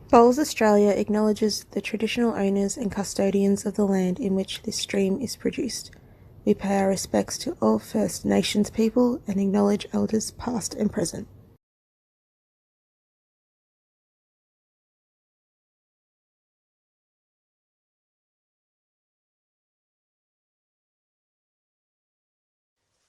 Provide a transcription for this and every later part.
Bowls Australia acknowledges the traditional owners and custodians of the land in which this stream is produced. We pay our respects to all First Nations people and acknowledge elders past and present.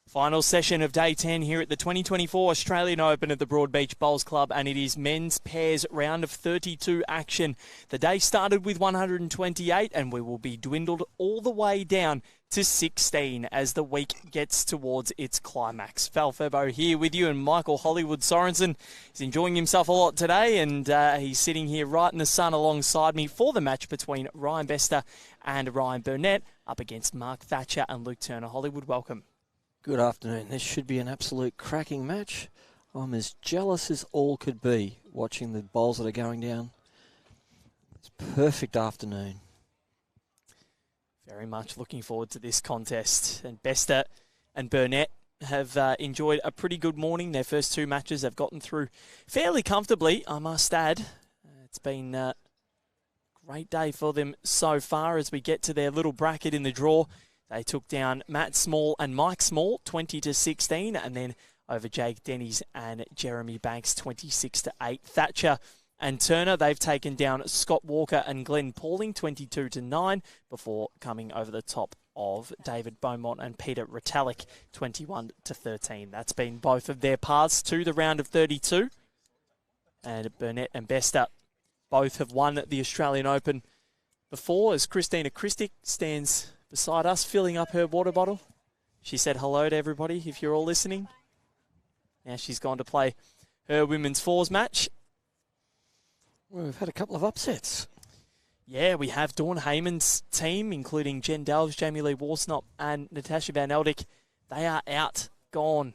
Final session of day 10 here at the 2024 Australian Open at the Broadbeach Bowls Club, and it is men's pairs round of 32 action. The day started with 128 and we will be dwindled all the way down to 16 as the week gets towards its climax. Val Febo here with you, and Michael Hollywood Sorensen is enjoying himself a lot today, and he's sitting here right in the sun alongside me for the match between Ryan Bester and Ryan Burnett up against Mark Thatcher and Luke Turner. Hollywood, welcome. Good afternoon. This should be an absolute cracking match. I'm as jealous as all could be watching the bowls that are going down. It's a perfect afternoon. Very much looking forward to this contest. And Bester and Burnett have enjoyed a pretty good morning. Their first two matches have gotten through fairly comfortably, I must add. It's been a great day for them so far as we get to their little bracket in the draw. They took down Matt Small and Mike Small 20-16, and then over Jake Denny's and Jeremy Banks 26-8. Thatcher and Turner, they've taken down Scott Walker and Glenn Pauling 22-9 before coming over the top of David Beaumont and Peter Retallick 21-13. That's been both of their paths to the round of 32. And Burnett and Bester both have won the Australian Open before, as Christina Christic stands beside us, filling up her water bottle. She said hello to everybody, if you're all listening. Now she's gone to play her women's fours match. Well, we've had a couple of upsets. Yeah, we have Dawn Heyman's team, including Jen Delves, Jamie Lee Warsnop, and Natasha Van Eldick. They are out, gone.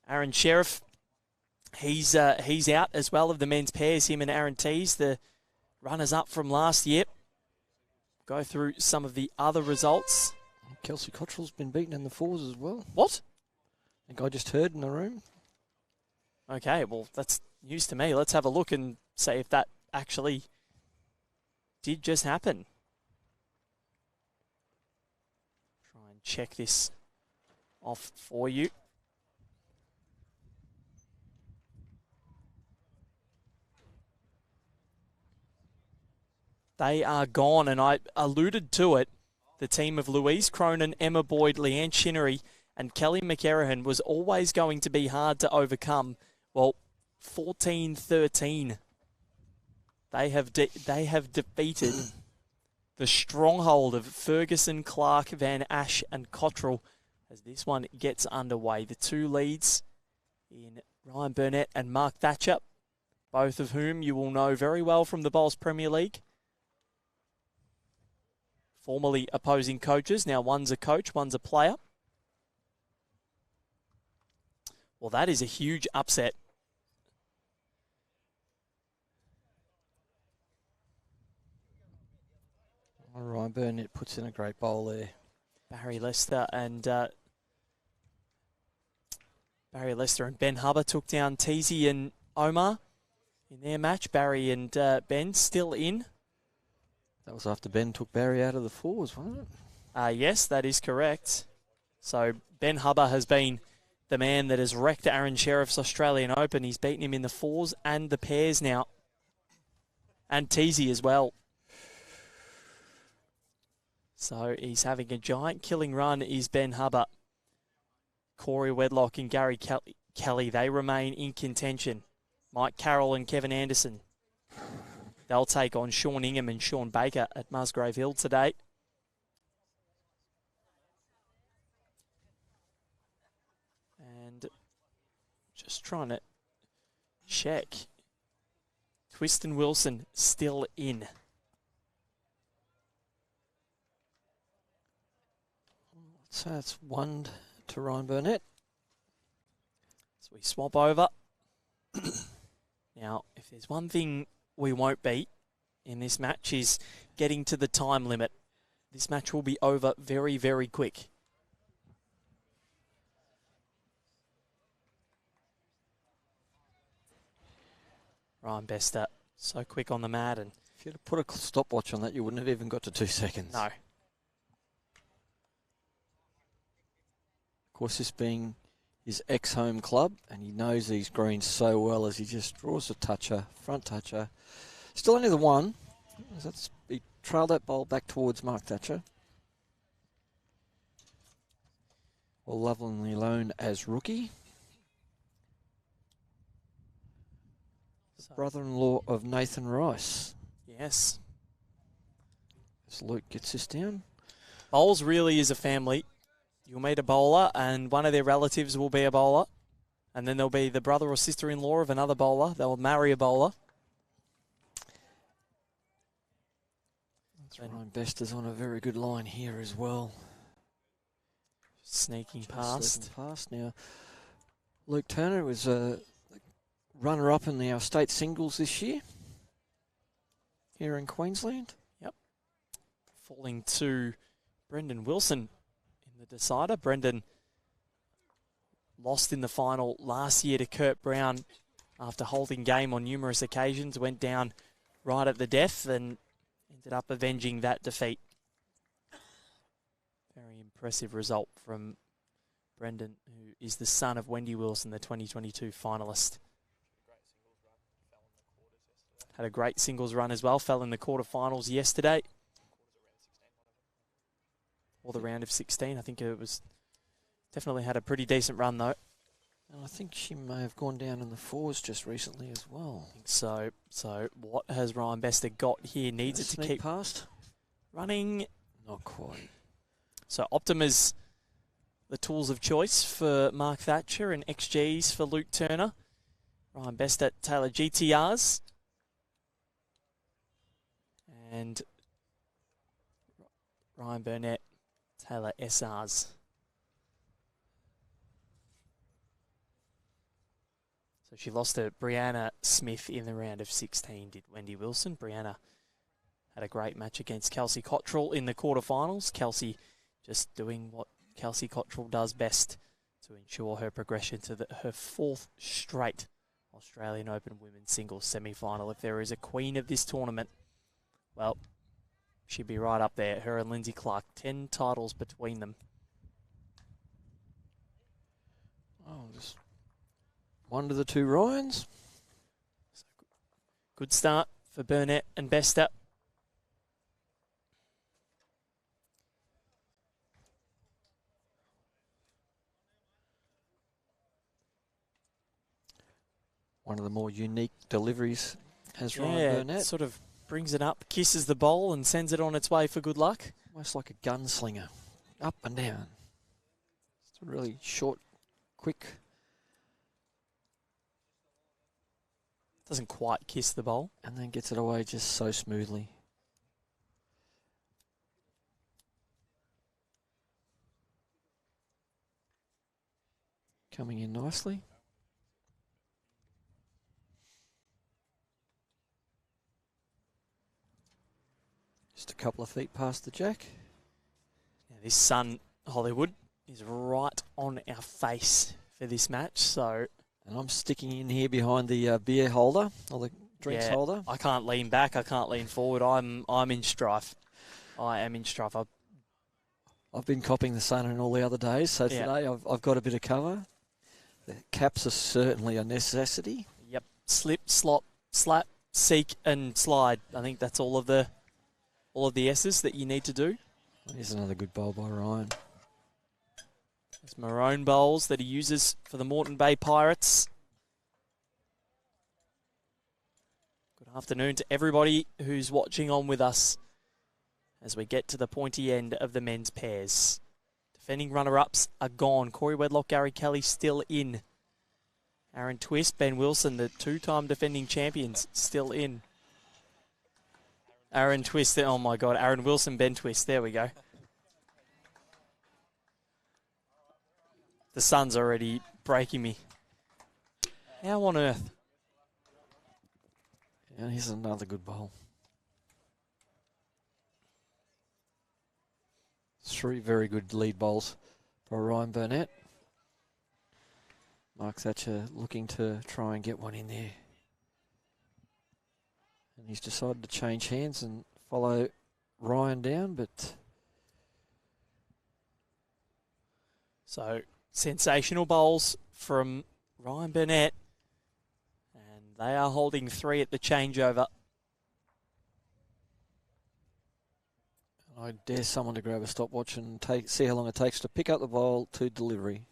Aaron Sheriff, he's out as well of the men's pairs, him and Aaron Tees, the runners-up from last year. Go through some of the other results. Kelsey Cottrell's been beaten in the fours as well. What? I think I just heard in the room. Okay, well, that's news to me. Let's have a look and see if that actually did just happen. Try and check this off for you. They are gone, and I alluded to it. The team of Louise Cronin, Emma Boyd, Leanne Chinnery, and Kelly McErahan was always going to be hard to overcome. Well, 14-13. They have defeated the stronghold of Ferguson, Clark, Van Ash, and Cottrell as this one gets underway. The two leads in Ryan Burnett and Mark Thatcher, both of whom you will know very well from the Bowls Premier League. Formerly opposing coaches. Now one's a coach, one's a player. Well, that is a huge upset. All right, Burnett puts in a great bowl there. Barry Lester and Ben Hubber took down Teasy and Omar in their match. Barry and Ben still in. That was after Ben took Barry out of the fours, wasn't it? Yes, that is correct. So Ben Hubber has been the man that has wrecked Aaron Sheriff's Australian Open. He's beaten him in the fours and the pairs now. And Teasy as well. So he's having a giant killing run, is Ben Hubber. Corey Wedlock and Gary Kelly, they remain in contention. Mike Carroll and Kevin Anderson. They'll take on Sean Ingham and Sean Baker at Musgrave Hill today. And just trying to check. Twiston Wilson still in. So that's 1 to Ryan Burnett. So we swap over. Now, if there's one thing we won't beat in this match is getting to the time limit. This match will be over very, very quick. Ryan Bester So quick on the mat. And if you'd have put a stopwatch on that, you wouldn't have even got to 2 seconds. no. Of course, this being his ex-home club, and he knows these greens so well as he just draws a toucher, front toucher. Still only the one. He trailed that bowl back towards Mark Thatcher. Well, lovingly known as Rookie. So, Brother-in-law of Nathan Rice. yes. As Luke gets this down. Bowls really is a family. You'll meet a bowler and one of their relatives will be a bowler. And then there'll be the brother or sister-in-law of another bowler. They'll marry a bowler. Ryan Bester's on a very good line here as well. Sneaking Just past. Now, Luke Turner was a runner-up in our state singles this year here in Queensland. Yep. Falling to Brendan Wilson in the decider. Brendan lost in the final last year to Kurt Brown after holding game on numerous occasions. Went down right at the death and ended up avenging that defeat. Very impressive result from Brendan, who is the son of Wendy Wilson, the 2022 finalist. Had a great singles run as well. Fell in the quarterfinals yesterday. Or the round of 16. I think it was definitely had a pretty decent run though. And I think she may have gone down in the fours just recently as well. I think so. So what has Ryan Bester got here? Needs it to Sneak keep past? running. Not quite. So Optima's the tools of choice for Mark Thatcher and XGs for Luke Turner. Ryan Bester, Taylor GTRs. And Ryan Burnett, Taylor SRs. So she lost to Brianna Smith in the round of 16, did Wendy Wilson. Brianna had a great match against Kelsey Cottrell in the quarterfinals. Kelsey just doing what Kelsey Cottrell does best to ensure her progression to her 4th straight Australian Open Women's Singles semi-final. If there is a queen of this tournament, well, she'd be right up there. Her and Lindsay Clark, 10 titles between them. Oh, just one to the 2 Ryans. So good start for Burnett and Bester. One of the more unique deliveries has Ryan Burnett. Sort of brings it up, kisses the bowl and sends it on its way for good luck. Almost like a gunslinger. Up and down. It's a really short, quick. Doesn't quite kiss the bowl. And then gets it away just so smoothly. Coming in nicely. Just a couple of feet past the jack. Now this sun, Hollywood, is right on our face for this match. So, and I'm sticking in here behind the beer holder or the drinks holder. I can't lean back. I can't lean forward. I'm in strife. I am in strife. I've been copping the sun in all the other days, so today I've got a bit of cover. The caps are certainly a necessity. Yep. Slip, slop, slap, seek, and slide. I think that's all of the S's that you need to do. Here's another good bowl by Ryan. There's maroon bowls that he uses for the Moreton Bay Pirates. Good afternoon to everybody who's watching on with us as we get to the pointy end of the men's pairs. Defending runner-ups are gone. Corey Wedlock, Gary Kelly still in. Aaron Twist, Ben Wilson, the 2-time defending champions, still in. Aaron Twist, oh my God, Aaron Wilson, Ben Twist, there we go. The sun's already breaking me. How on earth? And here's another good bowl. 3 very good lead bowls by Ryan Burnett. Mark Thatcher looking to try and get one in there. And he's decided to change hands and follow Ryan down, but... So, sensational bowls from Ryan Burnett. And they are holding 3 at the changeover. I dare someone to grab a stopwatch and see how long it takes to pick up the bowl to delivery.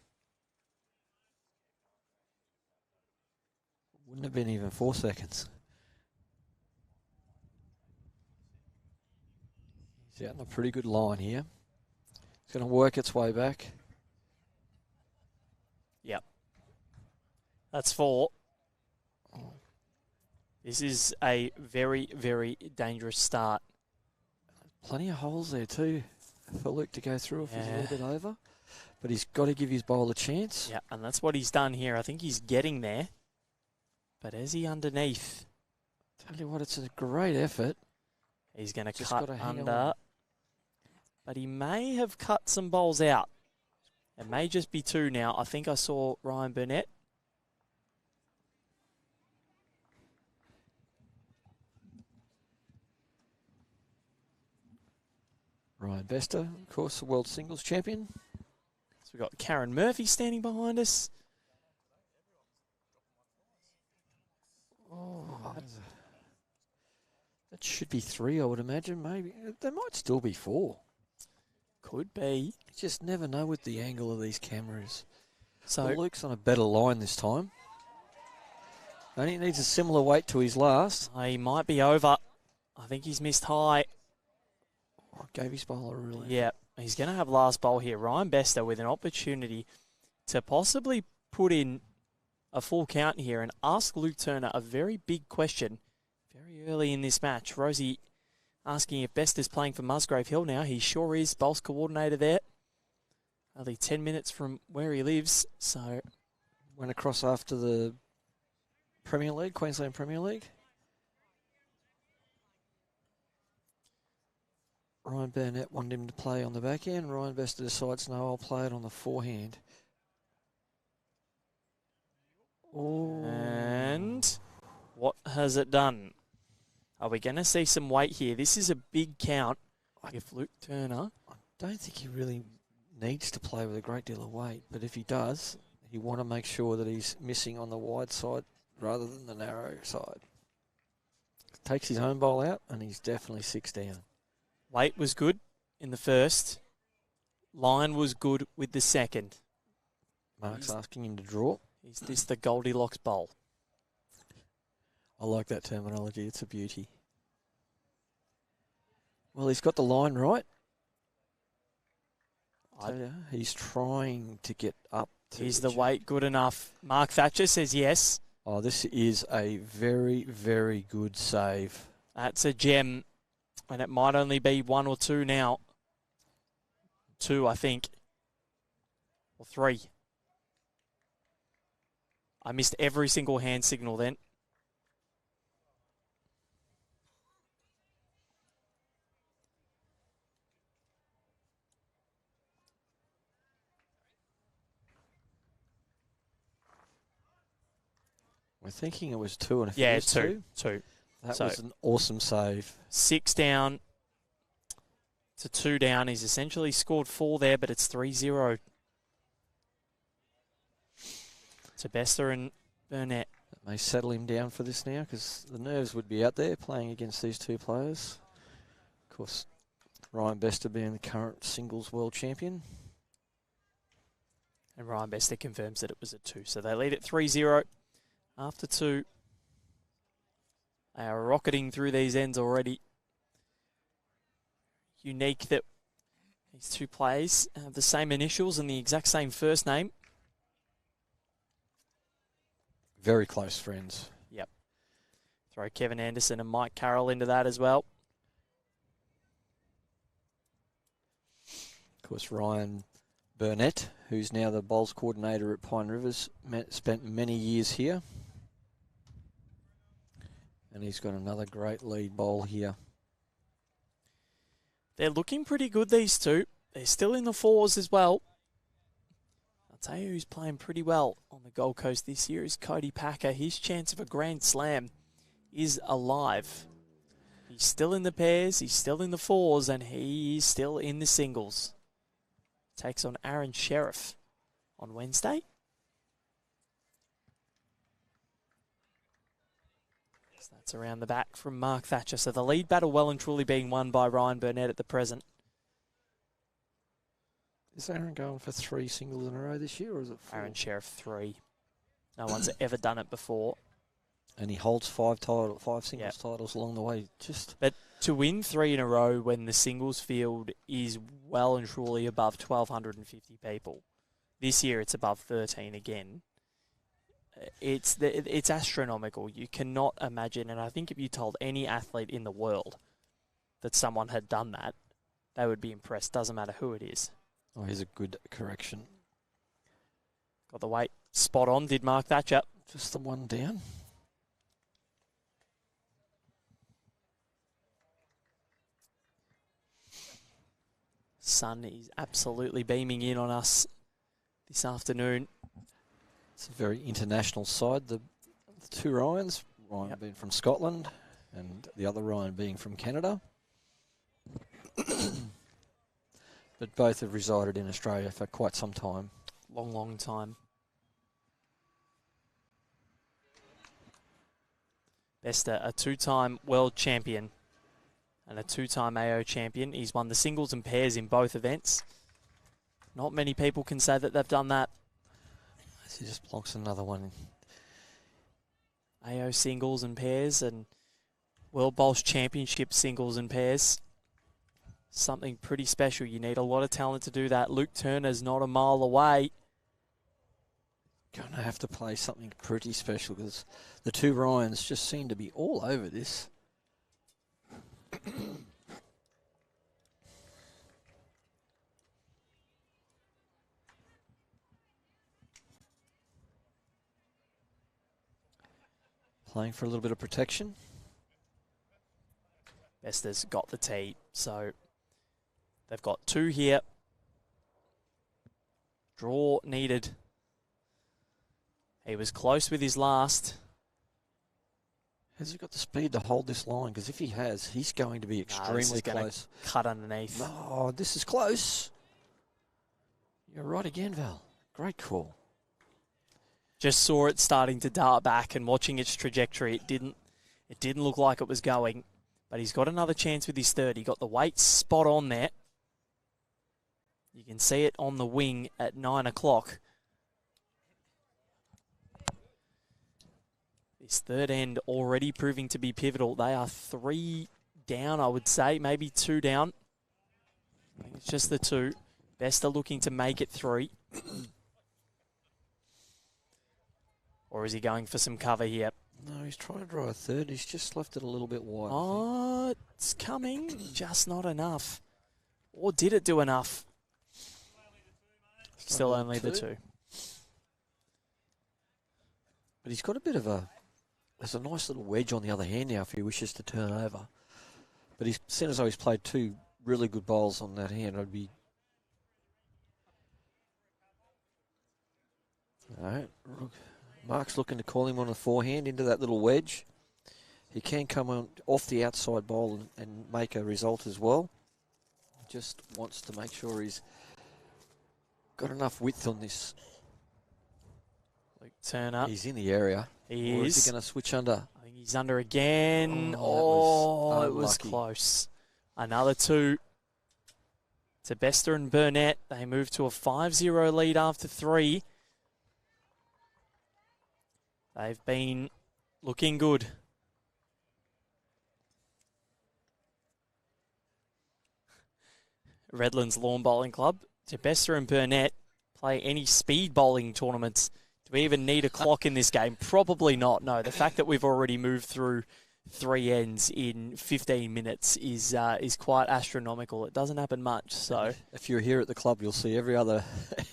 Wouldn't have been even 4 seconds. He's out in a pretty good line here. It's going to work its way back. Yep. That's 4. This is a very, very dangerous start. Plenty of holes there too for Luke to go through if he's a little bit over. But he's got to give his bowl a chance. Yeah, and that's what he's done here. I think he's getting there. But is he underneath? Tell you what, it's a great effort. He's going to Just cut gotta hang under. on. But he may have cut some bowls out. It may just be 2 now. I think I saw Ryan Burnett. Ryan Bester, of course, the world singles champion. So we've got Karen Murphy standing behind us. Oh, that should be 3, I would imagine. Maybe there might still be 4. Could be. You just never know with the angle of these cameras. So Well, Luke's on a better line this time. Only needs a similar weight to his last. he might be over. I think he's missed high. Oh, gave his bowler a really. Yeah, he's going to have last bowl here. Ryan Bester with an opportunity to possibly put in a full count here and ask Luke Turner a very big question very early in this match. Rosie asking if Bester's playing for Musgrave Hill now. He sure is, bowls coordinator there. Only 10 minutes from where he lives, so... Went across after the Premier League, Queensland Premier League. Ryan Burnett wanted him to play on the back end. Ryan Bester decides, no, I'll play it on the forehand. Oh. And what has it done? Are we going to see some weight here? This is a big count. If Luke Turner... I don't think he really needs to play with a great deal of weight, but if he does, you want to make sure that he's missing on the wide side rather than the narrow side. Takes his own bowl out, and he's definitely 6 down. Weight was good in the first. Line was good with the second. Mark's asking him to draw. Is this the Goldilocks bowl? I like that terminology. It's a beauty. Well, he's got the line right. He's trying to get up. Is the weight good enough? Mark Thatcher says yes. Oh, this is a very, very good save. That's a gem. And it might only be 1 or 2 now. 2, I think. Or 3. I missed every single hand signal then. We're thinking it was 2, and if Yeah, it was 2. 2. That So- was an awesome save. 6 down to 2 down. He's essentially scored 4 there, but it's 3-0. To Bester and Burnett. That may settle him down for this now, because the nerves would be out there playing against these 2 players. Of course, Ryan Bester being the current singles world champion. And Ryan Bester confirms that it was a 2. So they lead at 3-0 after 2. They are rocketing through these ends already. Unique that these 2 players have the same initials and the exact same first name. Very close friends. Yep. Throw Kevin Anderson and Mike Carroll into that as well. Of course, Ryan Burnett, who's now the bowls coordinator at Pine Rivers, spent many years here. And he's got another great lead bowl here. They're looking pretty good, these 2. They're still in the 4s as well. I'll tell you who's playing pretty well on the Gold Coast this year is Cody Packer. His chance of a Grand Slam is alive. He's still in the pairs, he's still in the fours, and he is still in the singles. Takes on Aaron Sheriff on Wednesday. So that's around the back from Mark Thatcher. So the lead battle well and truly being won by Ryan Burnett at the present. Is Aaron going for 3 singles in a row this year, or is it 4? Aaron Sheriff 3. No one's ever done it before. And he holds 5 singles titles along the way. But to win 3 in a row when the singles field is well and truly above 1,250 people, this year it's above 13 again. It's astronomical. You cannot imagine, and I think if you told any athlete in the world that someone had done that, they would be impressed. Doesn't matter who it is. Oh, here's a good correction. Got the weight spot on, did Mark Thatcher. Just the one down. Sun is absolutely beaming in on us this afternoon. It's a very international side. The 2 Ryans, Ryan being from Scotland and the other Ryan being from Canada. But both have resided in Australia for quite some time. Long, long time. Bester, a 2-time world champion and a 2-time AO champion. He's won the singles and pairs in both events. Not many people can say that they've done that. He just blocks another one. AO singles and pairs and World Bowls Championship singles and pairs. Something pretty special. You need a lot of talent to do that. Luke Turner's not a mile away. Going to have to play something pretty special because the 2 Ryans just seem to be all over this. Playing for a little bit of protection. Bester's got the tee, so they've got 2 here. Draw needed. He was close with his last. Has he got the speed to hold this line? Because if he has, he's going to be extremely close. Cut underneath. Oh, this is close. You're right again, Val. Great call. Just saw it starting to dart back, and watching its trajectory, it didn't look like it was going. But he's got another chance with his third. He got the weight spot on there. You can see it on the wing at 9 o'clock. This third end already proving to be pivotal. They are 3 down, I would say, maybe 2 down. I think it's just the 2. Bester looking to make it 3. Or is he going for some cover here? No, he's trying to draw a third. He's just left it a little bit wide. Oh, it's coming. Just not enough. Or did it do enough? Still only the 2. But he's got a bit of a... There's a nice little wedge on the other hand now if he wishes to turn over. But he's seen as though he's played 2 really good bowls on that hand. I'd be... All right. Mark's looking to call him on the forehand into that little wedge. He can come on off the outside bowl and make a result as well. Just wants to make sure he's got enough width on this. Luke Turner. He's in the area. He or is. Is he going to switch under? I think he's under again. Oh, it was close. Another 2 to Bester and Burnett. They move to a 5-0 lead after 3. They've been looking good. Redlands Lawn Bowling Club. Do Bester and Burnett play any speed bowling tournaments? Do we even need a clock in this game? Probably not, no. The fact that we've already moved through 3 ends in 15 minutes is quite astronomical. It doesn't happen much, so... If you're here at the club, you'll see every other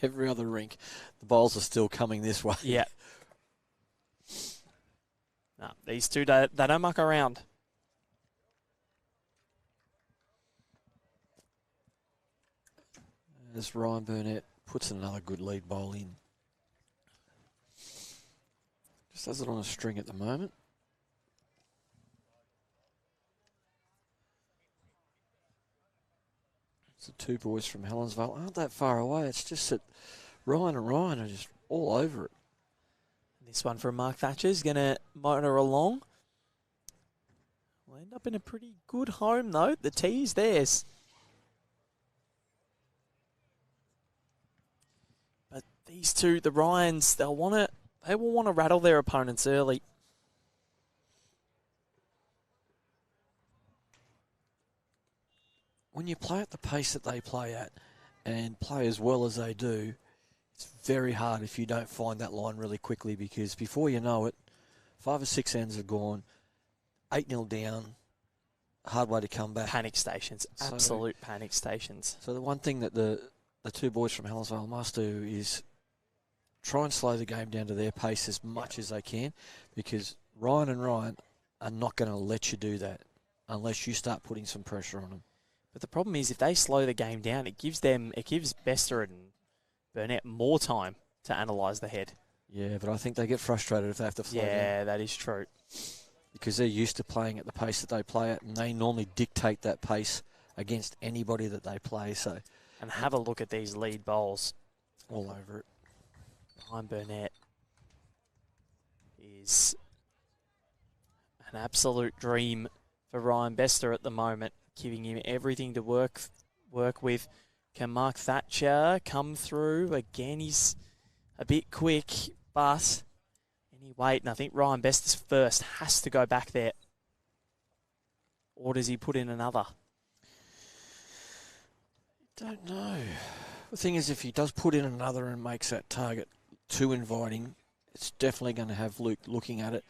rink. The bowls are still coming this way. Yeah. No, these 2, they don't muck around. As Ryan Burnett puts another good lead bowl in. Just does it on a string at the moment. two boys from Helensvale aren't that far away. It's just that Ryan and Ryan are just all over it. This one from Mark Thatcher is going to motor along. We'll end up in a pretty good home, though. The tee is theirs. But these two, the Ryans, they will want to rattle their opponents early. When you play at the pace that they play at and play as well as they do, it's very hard if you don't find that line really quickly, because before you know it, 5 or 6 ends have gone, 8-0 down, hard way to come back. Panic stations, absolute panic stations. So the one thing that the two boys from Helensvale must do is try and slow the game down to their pace as much as they can, because Ryan and Ryan are not going to let you do that unless you start putting some pressure on them. But the problem is, if they slow the game down, it gives Bester and Burnett more time to analyse the head. Yeah, but I think they get frustrated if they have to slow down. Yeah, that is true. Because they're used to playing at the pace that they play at, and they normally dictate that pace against anybody that they play. So, and have a look at these lead bowls. All over it. Ryan Burnett is an absolute dream for Ryan Bester at the moment, giving him everything to work with. Can Mark Thatcher come through? Again, he's a bit quick, but any weight, and I think Ryan Bester's first has to go back there. Or does he put in another? Don't know. The thing is, if he does put in another and makes that target too inviting, it's definitely going to have Luke looking at it.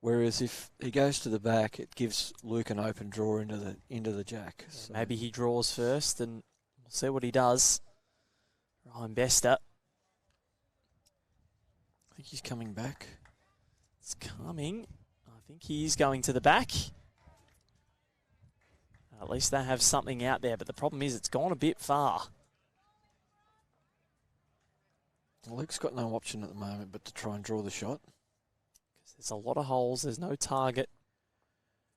Whereas if he goes to the back, it gives Luke an open draw into the jack. Yeah, so maybe he draws first, and we'll see what he does. Ryan Bester. I think he's coming back. It's coming. I think he is going to the back. At least they have something out there, but the problem is it's gone a bit far. Luke's got no option at the moment but to try and draw the shot. There's a lot of holes. There's no target.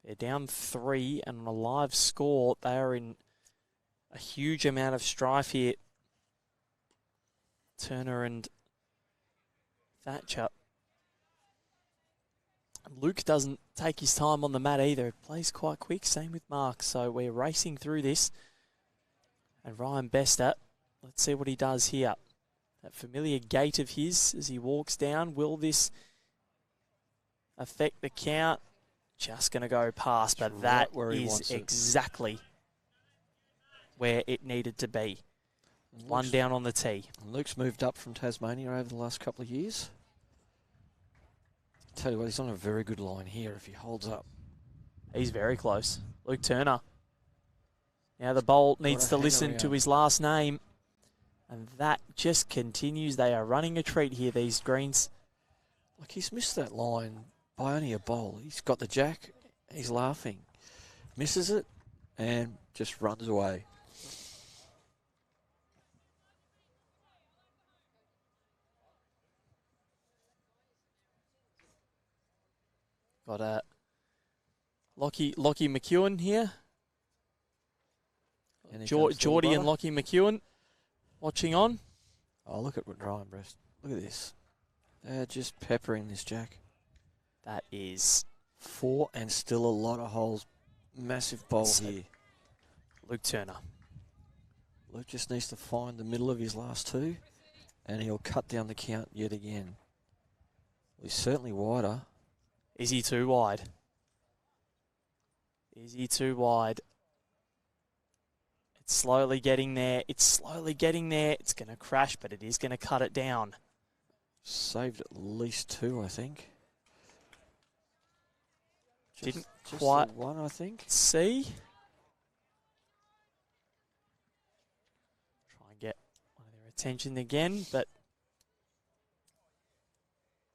They're down 3, and on a live score, they are in a huge amount of strife here. Turner and Thatcher. Luke doesn't take his time on the mat either. Plays quite quick. Same with Mark. So we're racing through this. And Ryan Bester, let's see what he does here. That familiar gait of his as he walks down. Will this affect the count? Just going to go past, but that is exactly where it needed to be. One down on the tee. Luke's moved up from Tasmania over the last couple of years. Tell you what, he's on a very good line here if he holds up. He's very close. Luke Turner. Now the bowl needs to listen to his last name. And that just continues. They are running a treat here, these greens. Like, he's missed that line by only a bowl. He's got the jack. He's laughing. Misses it and just runs away. Got a Lockie McEwen here. Geordie and Lockie McEwen watching on. Oh, look at Ryan Breast. Look at this. They're just peppering this jack. That is 4 and still a lot of holes. Massive bowl here. Luke Turner. Luke just needs to find the middle of his last 2, and he'll cut down the count yet again. He's certainly wider. Is he too wide? Is he too wide? It's slowly getting there. It's slowly getting there. It's going to crash, but it is going to cut it down. Saved at least 2, I think. Didn't just quite one, I think. See. Try and get one of their attention again, but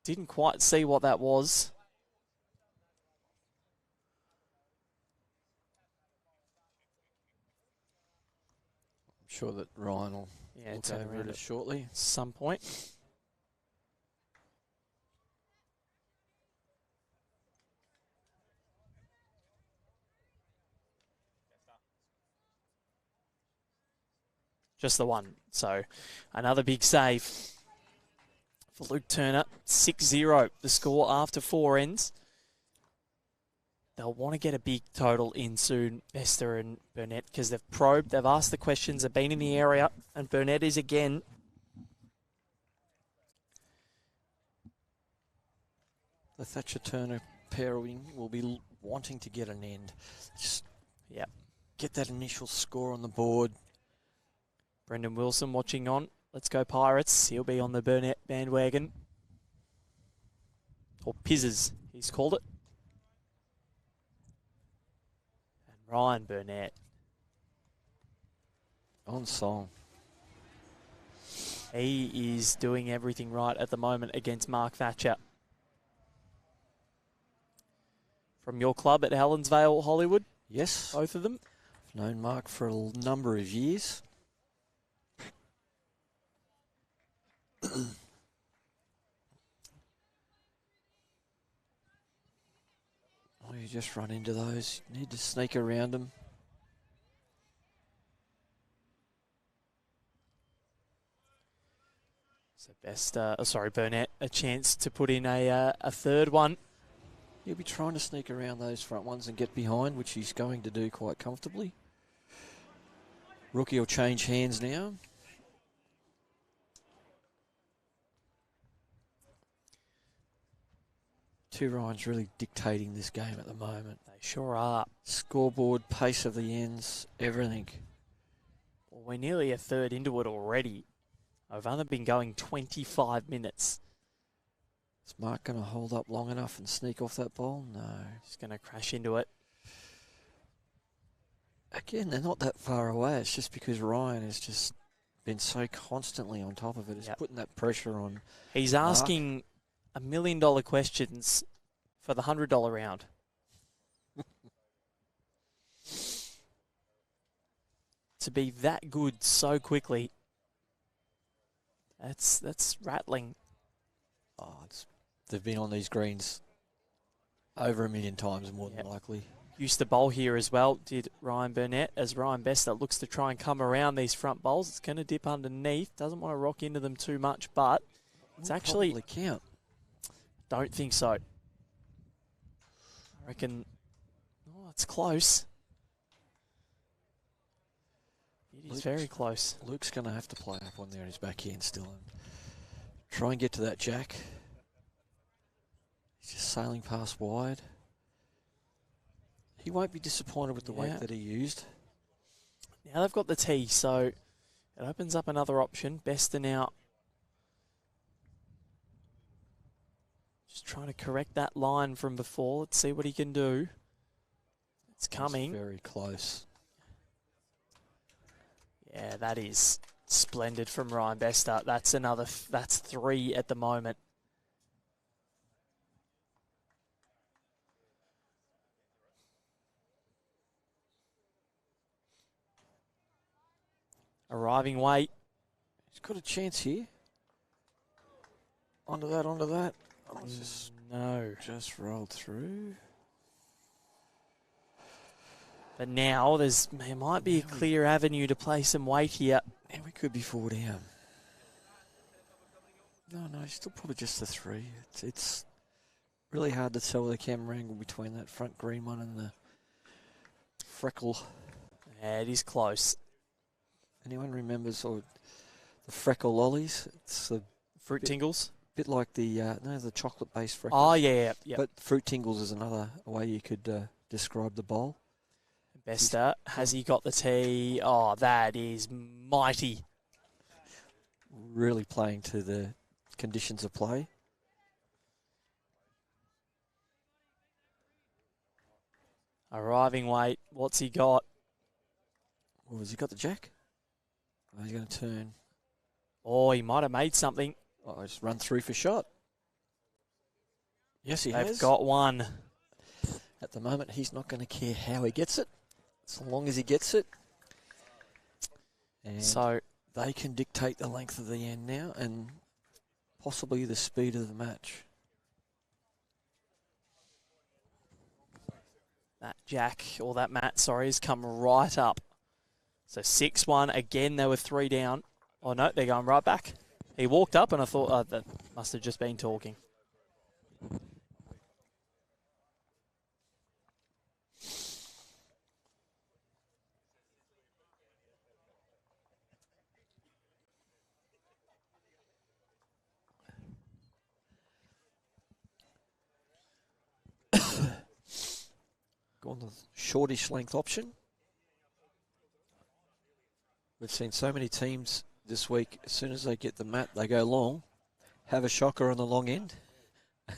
didn't quite see what that was. I'm sure that Ryan will look over it shortly. At some point. Just the one. So another big save for Luke Turner. 6-0 the score after 4 ends. They'll want to get a big total in soon, Bester and Burnett, because they've probed, they've asked the questions, they've been in the area, and Burnett is again. The Thatcher Turner pairing will be wanting to get an end. Just get that initial score on the board. Brendan Wilson watching on. Let's go Pirates. He'll be on the Burnett bandwagon. Or Pizzers, he's called it. And Ryan Burnett. On song. He is doing everything right at the moment against Mark Thatcher. From your club at Helensvale, Hollywood? Yes. Both of them? I've known Mark for a number of years. Oh, you just run into those. You need to sneak around them. So Burnett, a chance to put in a third one. He'll be trying to sneak around those front ones and get behind, which he's going to do quite comfortably. Rookie will change hands now. Two Ryans really dictating this game at the moment. They sure are. Scoreboard, pace of the ends, everything. Well, we're nearly a third into it already. I've only been going 25 minutes. Is Mark going to hold up long enough and sneak off that ball? No. He's going to crash into it. Again, they're not that far away. It's just because Ryan has just been so constantly on top of it. He's putting that pressure on. He's asking $1 million questions for the $100 round. To be that good so quickly, that's rattling. Oh, they've been on these greens over 1 million times more than likely. Used to bowl here as well, did Ryan Burnett, as Ryan Bester looks to try and come around these front bowls. It's going to dip underneath. Doesn't want to rock into them too much, but it's actually... Probably count. Don't think so. I reckon... Oh, it's close. It is very close. Luke's going to have to play up on there in his backhand still and try and get to that jack. He's just sailing past wide. He won't be disappointed with the weight that he used. Now they've got the tee, so it opens up another option. Bester now just trying to correct that line from before. Let's see what he can do. It's coming. It's very close. Yeah, that is splendid from Ryan Bester. That's another. That's 3 at the moment. Arriving weight. He's got a chance here. Onto that, onto that. Oh, no. Just rolled through. But now there might be a clear avenue to play some weight here. And we could be 4 down. No, still probably just the 3. It's really hard to tell the camera angle between that front green one and the freckle. Yeah, it is close. Anyone remembers the freckle lollies? It's the Fruit tingles? Bit like the chocolate-based freckles. Oh, yeah. But fruit tingles is another way you could describe the bowl. Bester, has he got the tee? Oh, that is mighty. Really playing to the conditions of play. Arriving weight, what's he got? Oh, has he got the jack? Oh, he's going to turn. Oh, he might have made something. Oh, just run through for shot. Yes, he has. They've got one. At the moment, he's not going to care how he gets it, so long as he gets it. And so they can dictate the length of the end now and possibly the speed of the match. That jack, or that mat, sorry, has come right up. So 6-1. Again, they were 3 down. Oh, no, they're going right back. He walked up, and I thought, oh, that must have just been talking. Gone the shortish length option. We've seen so many teams this week, as soon as they get the mat, they go long, have a shocker on the long end,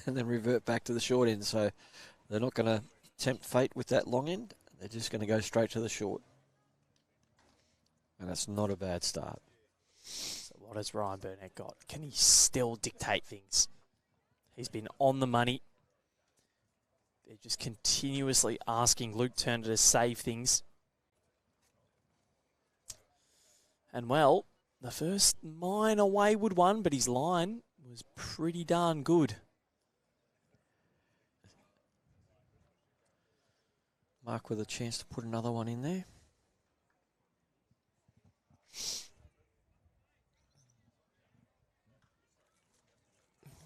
and then revert back to the short end. So they're not going to tempt fate with that long end. They're just going to go straight to the short. And that's not a bad start. So what has Ryan Burnett got? Can he still dictate things? He's been on the money. They're just continuously asking Luke Turner to save things. And, well, the first minor wayward one, but his line was pretty darn good. Mark with a chance to put another one in there.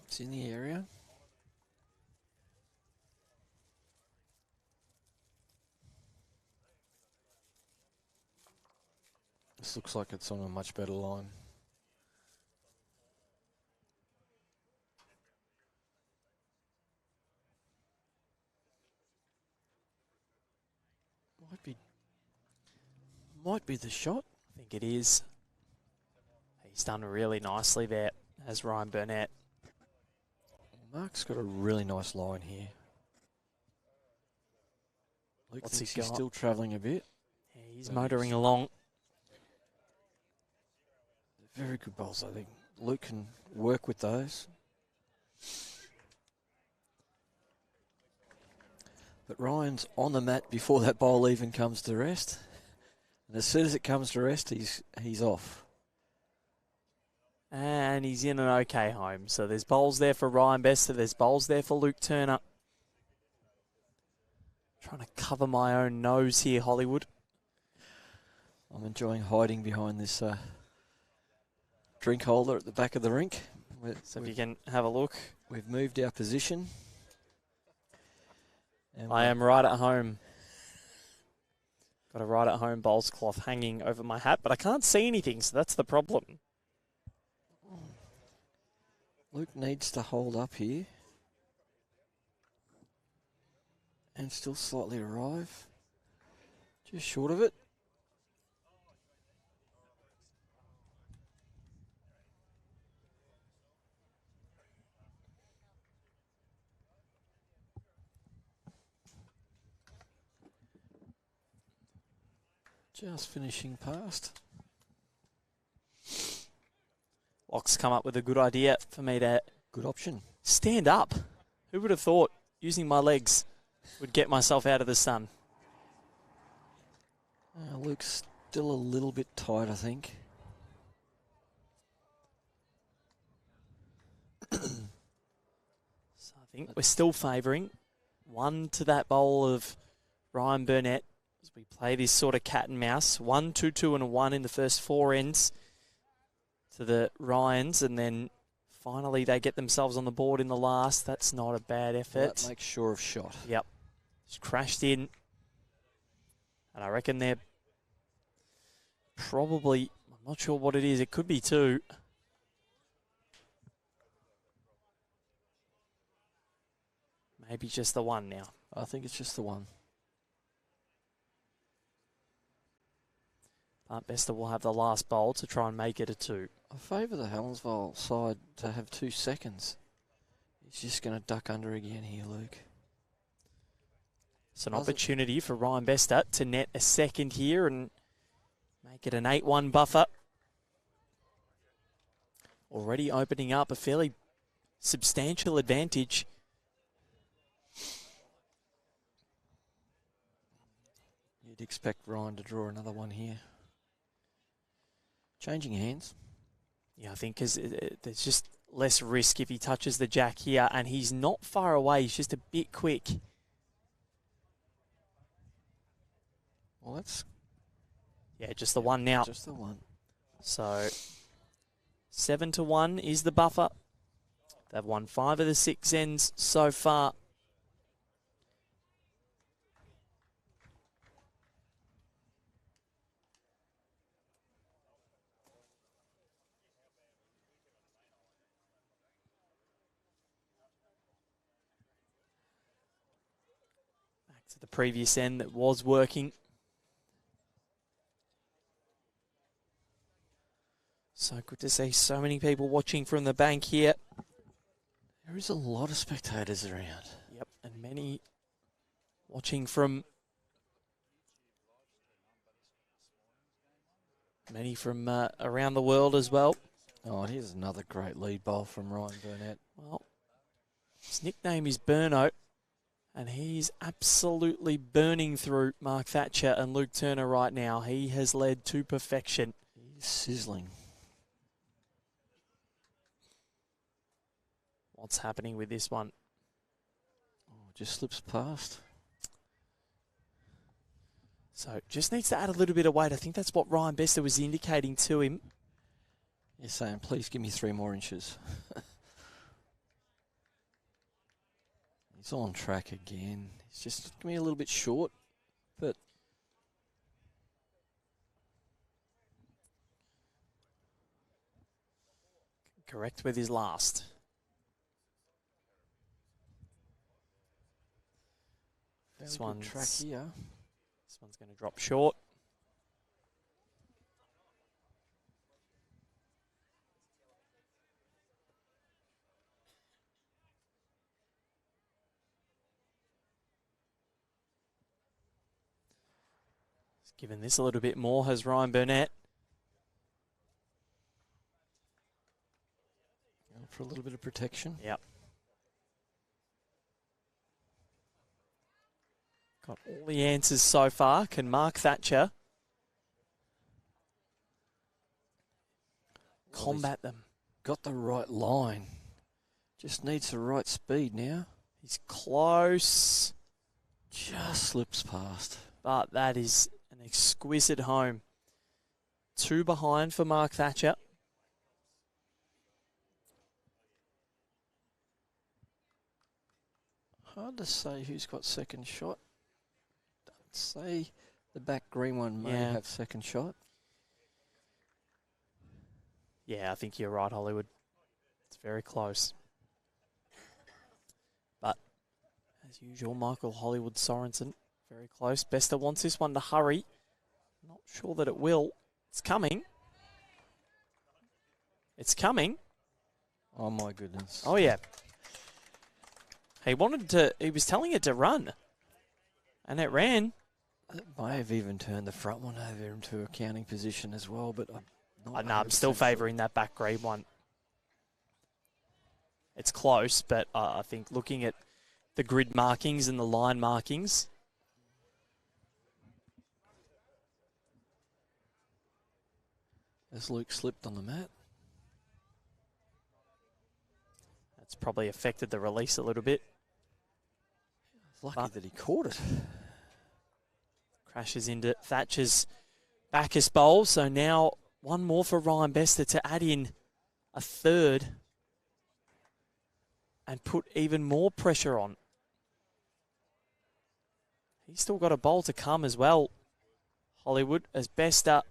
It's in the area. This looks like it's on a much better line. Might be the shot. I think it is. He's done really nicely there, as Ryan Burnett. Mark's got a really nice line here. Luke What's thinks he he's got? still travelling a bit. Yeah, he's motoring along. Very good bowls, I think. Luke can work with those. But Ryan's on the mat before that bowl even comes to rest. And as soon as it comes to rest, he's off. And he's in an okay home. So there's bowls there for Ryan Bester. There's bowls there for Luke Turner. Trying to cover my own nose here, Hollywood. I'm enjoying hiding behind this drink holder at the back of the rink. So if you can have a look. We've moved our position. And I am right at home. Got a right at home bowls cloth hanging over my hat, but I can't see anything, so that's the problem. Luke needs to hold up here. And still slightly arrive. Just short of it. Just finishing past. Locke's come up with a good idea for me to Good option. stand up. Who would have thought using my legs would get myself out of the sun? Luke's still a little bit tight, I think. So I think we're still favouring one to that bowl of Ryan Burnett as we play this sort of cat and mouse. 1, 2, 2 and a 1 in the first 4 ends to the Ryans, and then finally they get themselves on the board in the last. That's not a bad effort. That makes sure of shot. Yep. Just crashed in. And I reckon they're probably, I'm not sure what it is, it could be 2. Maybe just the 1 now. I think it's just the 1. But Bester will have the last bowl to try and make it a 2. I favour the Helensville side to have 2 seconds. He's just going to duck under again here, Luke. It's an opportunity for Ryan Bester to net a second here and make it an 8-1 buffer. Already opening up a fairly substantial advantage. You'd expect Ryan to draw another one here. Changing hands. Yeah, I think because there's just less risk if he touches the jack here, and he's not far away. He's just a bit quick. Well, that's Yeah, just the one now. Just the one. So 7-1 is the buffer. They've won 5 of the 6 ends so far. Back to the previous end that was working. So good to see so many people watching from the bank here. There is a lot of spectators around. Yep, and many watching from around the world as well. Oh, and here's another great lead bowl from Ryan Burnett. Well, his nickname is Burnett, and he's absolutely burning through Mark Thatcher and Luke Turner right now. He has led to perfection. He's sizzling. What's happening with this one? Oh, just slips past. So just needs to add a little bit of weight. I think that's what Ryan Bester was indicating to him. He's saying, please give me 3 more inches. He's on track again. He's just going to be a little bit short, but correct with his last. This one's track here. This one's going to drop short. He's given this a little bit more, has Ryan Burnett. For a little bit of protection. Yep. Got all the answers so far. Can Mark Thatcher combat them? Got the right line. Just needs the right speed now. He's close. Just slips past. But that is an exquisite home. 2 behind for Mark Thatcher. Hard to say who's got second shot. Don't say the back green one may have second shot. Yeah, I think you're right, Hollywood. It's very close. But, as usual, Michael Hollywood Sorensen, very close. Bester wants this one to hurry. Not sure that it will. It's coming. It's coming. Oh, my goodness. Oh, yeah. He was telling it to run. And it ran. It may have even turned the front one over into a counting position as well, but I'm still favouring that back green one. It's close, but I think looking at the grid markings and the line markings. As Luke slipped on the mat. That's probably affected the release a little bit. It's lucky that he caught it. Crashes into Thatcher's Bacchus bowl, so now one more for Ryan Bester to add in a third and put even more pressure on. He's still got a bowl to come as well, Hollywood, as Bester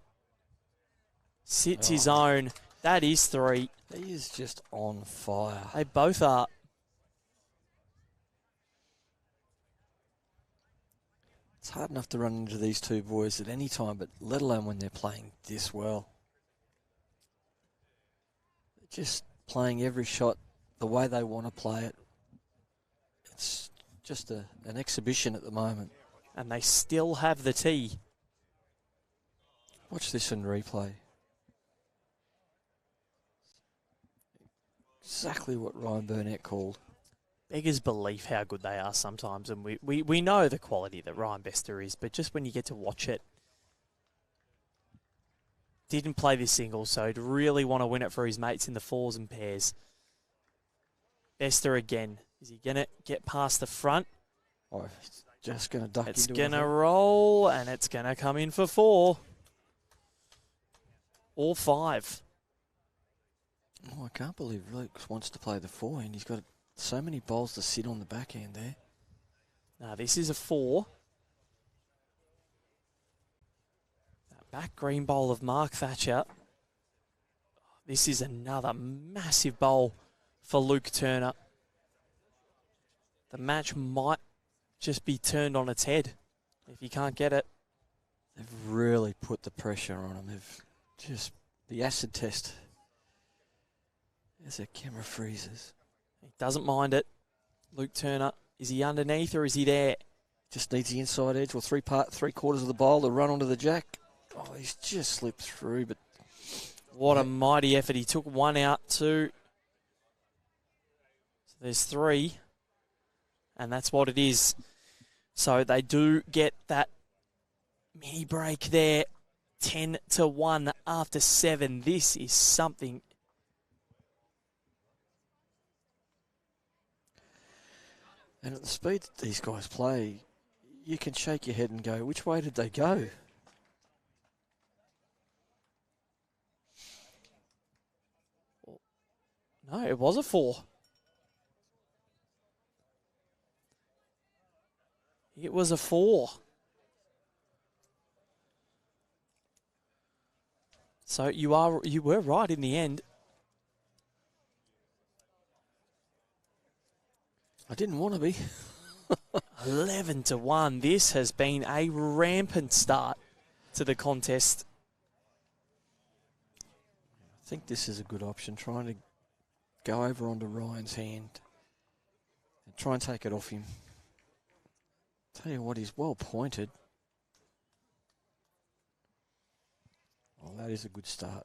sits his own. That is 3. He is just on fire. They both are. It's hard enough to run into these two boys at any time, but let alone when they're playing this well. They're just playing every shot the way they want to play it. It's just an exhibition at the moment. And they still have the tee. Watch this in replay. Exactly what Ryan Burnett called. Beggars belief how good they are sometimes, and we know the quality that Ryan Bester is, but just when you get to watch it. Didn't play this single, so he'd really want to win it for his mates in the 4s and pairs. Bester again. Is he going to get past the front? Oh, he's just going to duck It's into it. going to roll, and it's going to come in for 4. All 5. Oh, I can't believe Luke wants to play the forehand. He's got so many balls to sit on the backhand there. Now, this is a 4. That back green bowl of Mark Thatcher. This is another massive bowl for Luke Turner. The match might just be turned on its head if he can't get it. They've really put the pressure on him. They've just, the acid test. As their camera freezes. He doesn't mind it. Luke Turner, is he underneath or is he there? Just needs the inside edge or three quarters of the bowl to run onto the jack. Oh, he's just slipped through, but what a mighty effort. He took 1 out, 2. So there's 3. And that's what it is. So they do get that mini break there. 10-1 after 7. This is something. And at the speed that these guys play, you can shake your head and go, which way did they go? No, it was a 4. It was a 4. So you were right in the end. I didn't want to be. 11-1. This has been a rampant start to the contest. I think this is a good option, trying to go over onto Ryan's hand and try and take it off him. Tell you what, he's well pointed. Oh, that is a good start.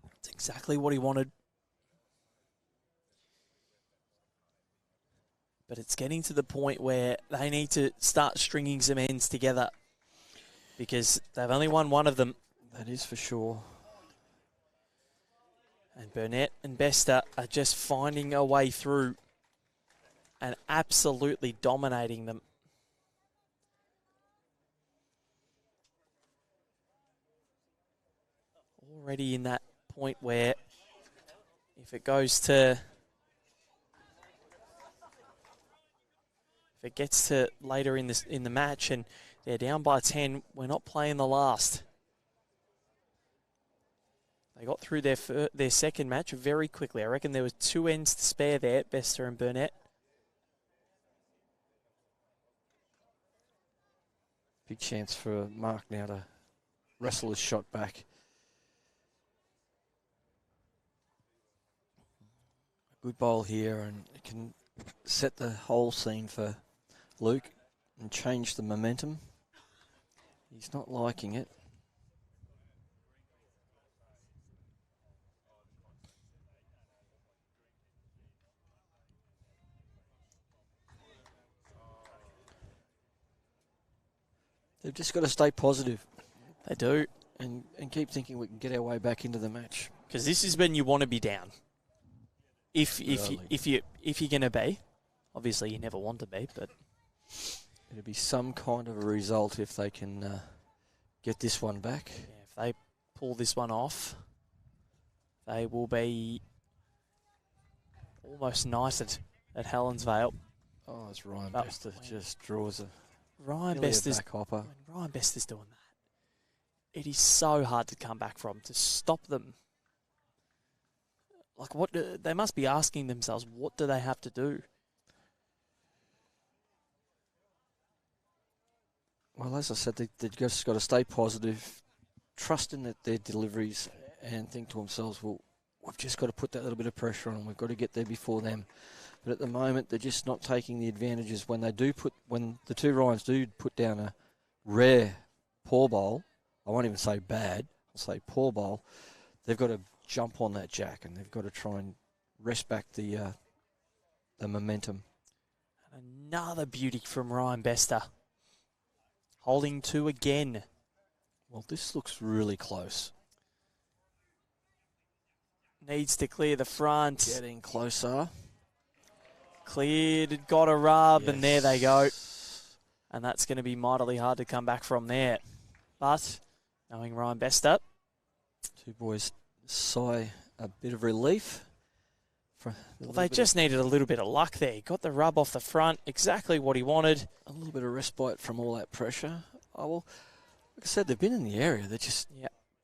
That's exactly what he wanted. But it's getting to the point where they need to start stringing some ends together because they've only won 1 of them. That is for sure. And Burnett and Bester are just finding a way through and absolutely dominating them. Already in that point where if it goes to... If it gets to later in the match and they're down by 10, we're not playing the last. They got through their second match very quickly. I reckon there was 2 ends to spare there, Bester and Burnett. Big chance for Mark now to wrestle his shot back. A good bowl here, and it can set the whole scene for Luke and change the momentum. He's not liking it. They've just got to stay positive. They do. And keep thinking we can get our way back into the match. Because this is when you want to be down. If you're going to be. Obviously you never want to be, but... It'll be some kind of a result if they can get this one back. Yeah, if they pull this one off, they will be almost knighted at Helensvale. Oh, it's Ryan Bester just draws a Ryan Bester's back hopper. When Ryan Bester's doing that, it is so hard to come back from, to stop them. Like, what they must be asking themselves, what do they have to do? Well, as I said, they've just got to stay positive, trust in their deliveries, and think to themselves, well, we've just got to put that little bit of pressure on them. We've got to get there before them. But at the moment, they're just not taking the advantages when the 2 Ryans do put down a rare poor bowl. I won't even say bad. I'll say poor bowl. They've got to jump on that jack, and they've got to try and wrest back the momentum. Another beauty from Ryan Bester. Holding 2 again. Well, this looks really close. Needs to clear the front. Getting closer. Cleared, got a rub, Yes. and there they go. And that's going to be mightily hard to come back from there. but knowing Ryan Bester, Two boys sigh a bit of relief. well, they just needed a little bit of luck there. He got the rub off the front, exactly what he wanted. A little bit of respite from all that pressure. Oh, well, like I said, they've been in the area. They're just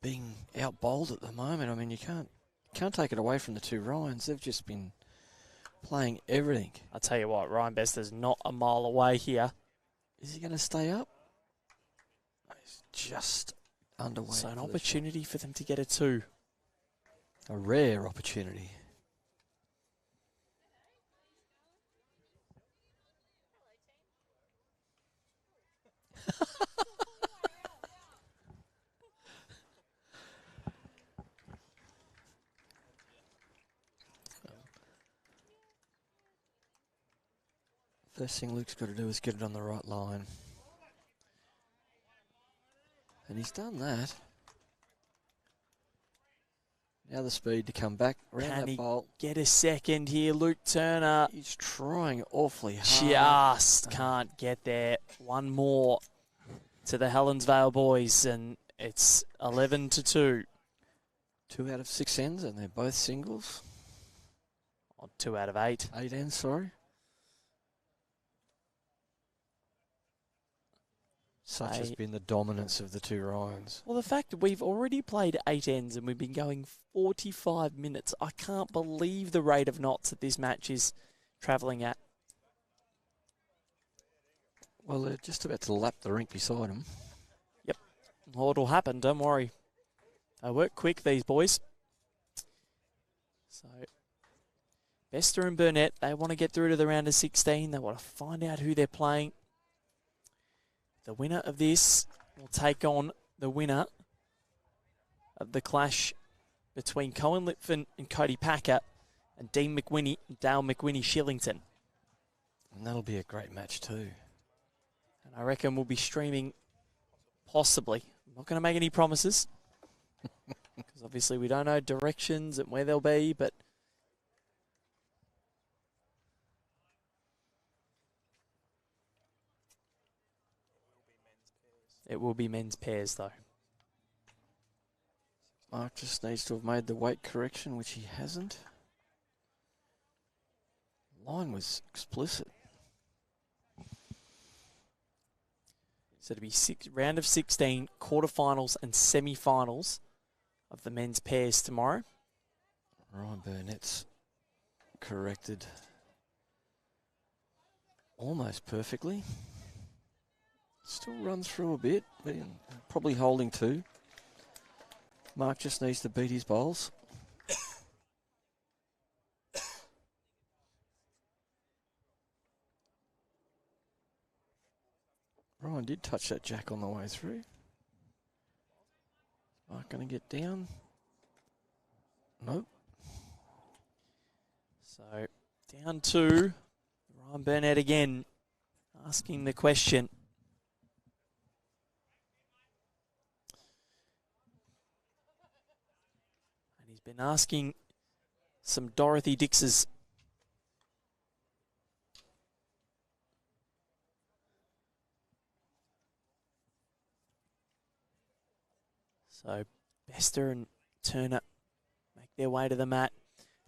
being out-bowled at the moment. I mean, you can't take it away from the two Ryans. They've just been playing everything. I'll tell you what, Ryan Bester's not a mile away here. Is he going to stay up? He's just underway. So an opportunity for them to get a 2. A rare opportunity. First thing Luke's got to do is get it on the right line. And he's done that. Now the speed to come back around Can that he bowl. get a second here, Luke Turner? He's trying awfully hard. Just can't get there. One more to the Helensvale boys, and it's 11-2. 2 out of 6 ends, and they're both singles. Or 2 out of 8. 8 ends, sorry. Such has been the dominance of the two Ryans. Well, the fact that we've already played 8 ends and we've been going 45 minutes, I can't believe the rate of knots that this match is travelling at. Well, they're just about to lap the rink beside them. Yep. Well, it'll happen, don't worry. They work quick, these boys. So, Bester and Burnett, they want to get through to the round of 16. They want to find out who they're playing. The winner of this will take on the winner of the clash between Cohen Lipfin and Cody Packer and Dean McWhinney and Dale McWhinney Shillington. And that'll be a great match too. And I reckon we'll be streaming possibly. I'm not going to make any promises because obviously we don't know directions and where they'll be, but it will be men's pairs, though. Mark just needs to have made the weight correction, which he hasn't. Line was explicit. So it'll be round of 16, quarterfinals and semi-finals of the men's pairs tomorrow. Ryan Burnett's corrected almost perfectly. Still runs through a bit, but probably holding 2. Mark just needs to beat his bowls. Ryan did touch that jack on the way through. Mark going to get down? Nope. So down 2. Ryan Burnett again asking the question. Been asking some Dorothy Dixes. So Bester and Turner make their way to the mat.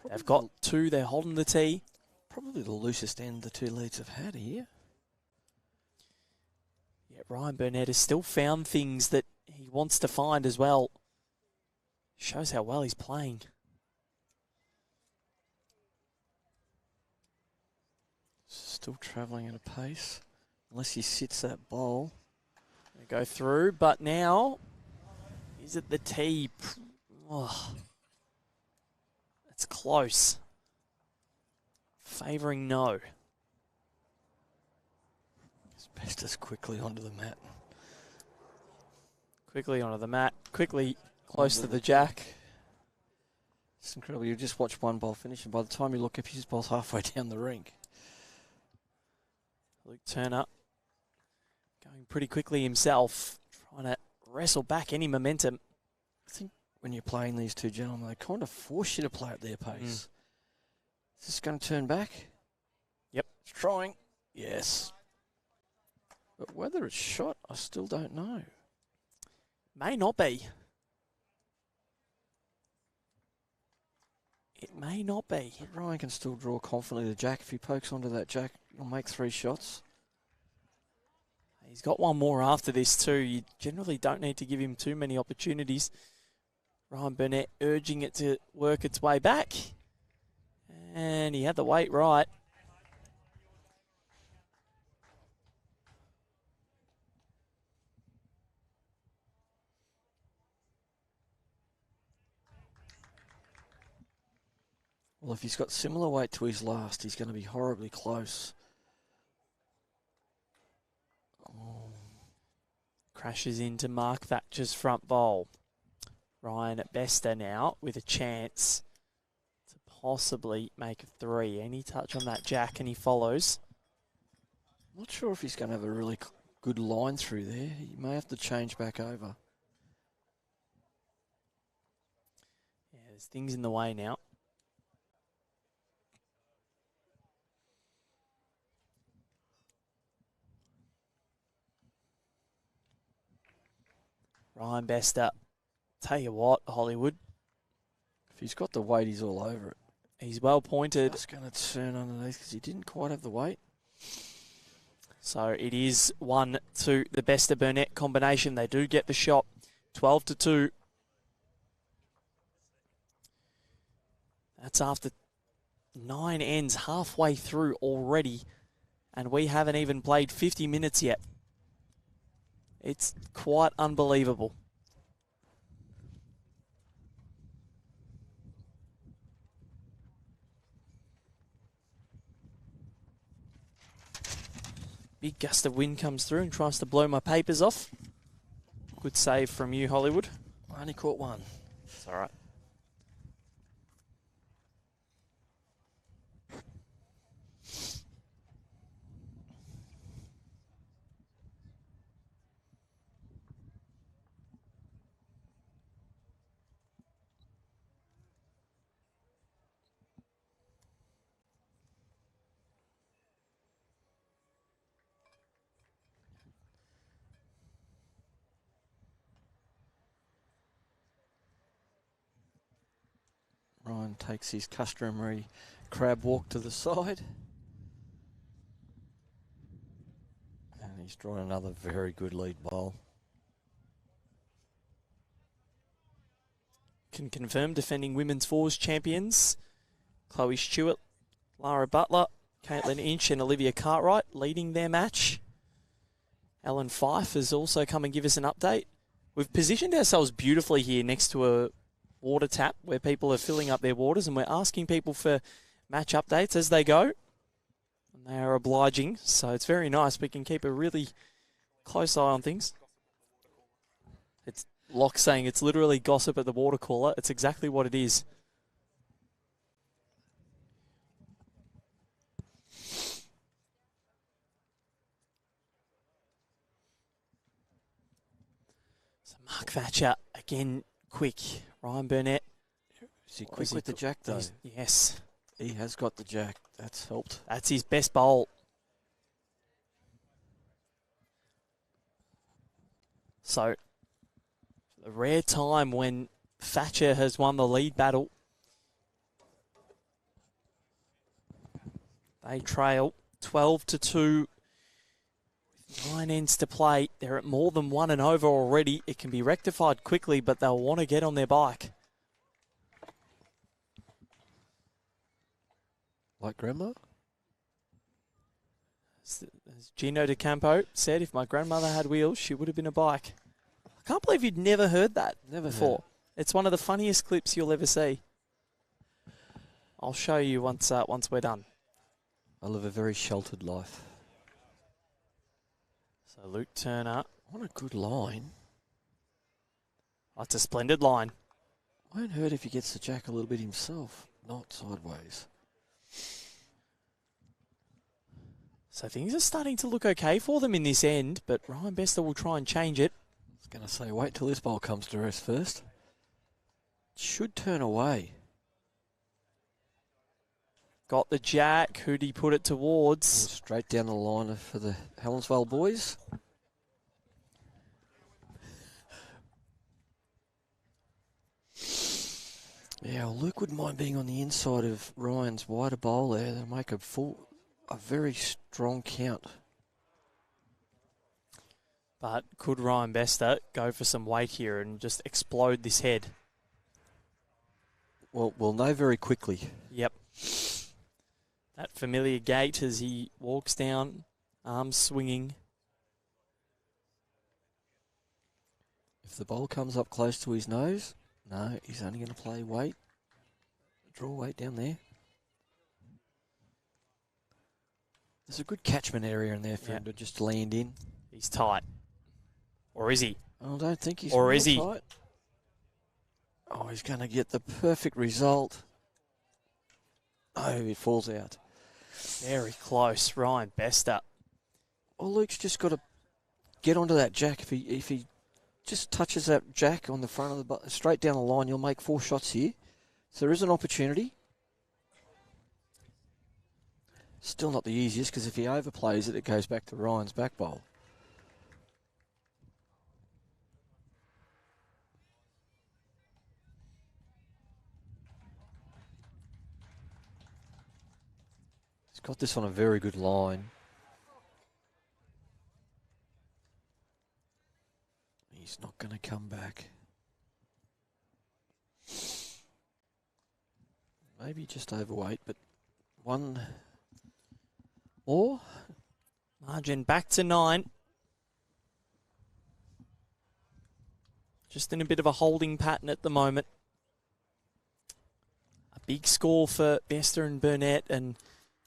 They've got 2. They're holding the tee. Probably the loosest end the two leads have had here. Yeah, Ryan Burnett has still found things that he wants to find as well. Shows how well he's playing. Still travelling at a pace. Unless he sits that bowl. They go through, but now is it the tee? Oh, that's close. Favouring no. It's best as quickly onto the mat. Quickly onto the mat. Quickly close to the jack. It's incredible. You just watch one bowl finish, and by the time you look up, his bowl's halfway down the rink. Luke Turner going pretty quickly himself, trying to wrestle back any momentum. I think when you're playing these two gentlemen, they kind of force you to play at their pace. Is this going to turn back? Yep. It's trying. Yes. But whether it's shot, I still don't know. May not be. It may not be. But Ryan can still draw confidently the jack. If he pokes onto that jack, he'll make 3 shots. He's got one more after this too. You generally don't need to give him too many opportunities. Ryan Burnett urging it to work its way back. And he had the weight right. Well, if he's got similar weight to his last, he's going to be horribly close. Oh. Crashes into Mark Thatcher's front bowl. Ryan at Bester now with a chance to possibly make a 3. Any touch on that jack and he follows. Not sure if he's going to have a really good line through there. He may have to change back over. Yeah, there's things in the way now. Ryan Bester, tell you what, Hollywood. If he's got the weight, he's all over it. He's well pointed. Just going to turn underneath because he didn't quite have the weight. So it is 1-2, the Bester Burnett combination. They do get the shot, 12-2. That's after 9 ends, halfway through already, and we haven't even played 50 minutes yet. It's quite unbelievable. Big gust of wind comes through and tries to blow my papers off. Good save from you, Hollywood. I only caught one. It's all right. Ryan takes his customary crab walk to the side. And he's drawn another very good lead bowl. Can confirm defending women's fours champions. Chloe Stewart, Lara Butler, Caitlin Inch and Olivia Cartwright leading their match. Ellen Fife has also come and give us an update. We've positioned ourselves beautifully here next to a water tap where people are filling up their waters, and we're asking people for match updates as they go. And they are obliging, so it's very nice. We can keep a really close eye on things. It's Locke saying it's literally gossip at the water cooler. It's exactly what it is. So Mark Thatcher, again, quick. Ryan Burnett. Is he quick with the jack, though? Yes. He has got the jack. That's helped. That's his best bowl. So, a rare time when Thatcher has won the lead battle. They trail 12-2. 9 ends to play. They're at more than 1 and over already. It can be rectified quickly, but they'll want to get on their bike. Like grandma? As Gino DeCampo said, if my grandmother had wheels, she would have been a bike. I can't believe you'd never heard that before. It's one of the funniest clips you'll ever see. I'll show you once we're done. I live a very sheltered life. So Luke Turner. What a good line. That's a splendid line. Won't hurt if he gets the jack a little bit himself, not sideways. So things are starting to look okay for them in this end, but Ryan Bester will try and change it. I was going to say, wait till this bowl comes to rest first. Should turn away. Got the jack. Who'd he put it towards? Straight down the line for the Helensvale boys. Yeah, well, Luke wouldn't mind being on the inside of Ryan's wider bowl there. They'll make a very strong count. But could Ryan Bester go for some weight here and just explode this head? Well, we'll know very quickly. Yep. That familiar gait as he walks down, arms swinging. If the bowl comes up close to his nose, no, he's only going to play weight. Draw weight down there. There's a good catchment area in there for him to just land in. He's tight. Or is he? I don't think he's or is he? tight. Oh, he's going to get the perfect result. Oh, he falls out. Very close. Ryan Bester. Well, Luke's just got to get onto that jack. If he just touches that jack on the front of the straight down the line, you'll make 4 shots here. So there is an opportunity. Still not the easiest, because if he overplays it, it goes back to Ryan's back bowl. He's got this on a very good line. He's not going to come back. Maybe just overweight, but one more. Margin back to 9. Just in a bit of a holding pattern at the moment. A big score for Bester and Burnett, and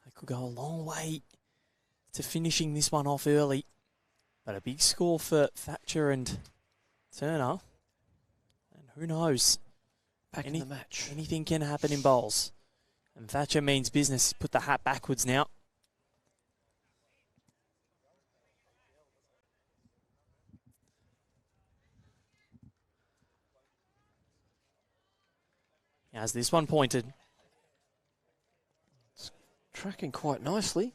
they could go a long way to finishing this one off early. But a big score for Thatcher and Turner. And who knows? Back in the match. Anything can happen in bowls. And Thatcher means business. Put the hat backwards now. As this one pointed. It's tracking quite nicely.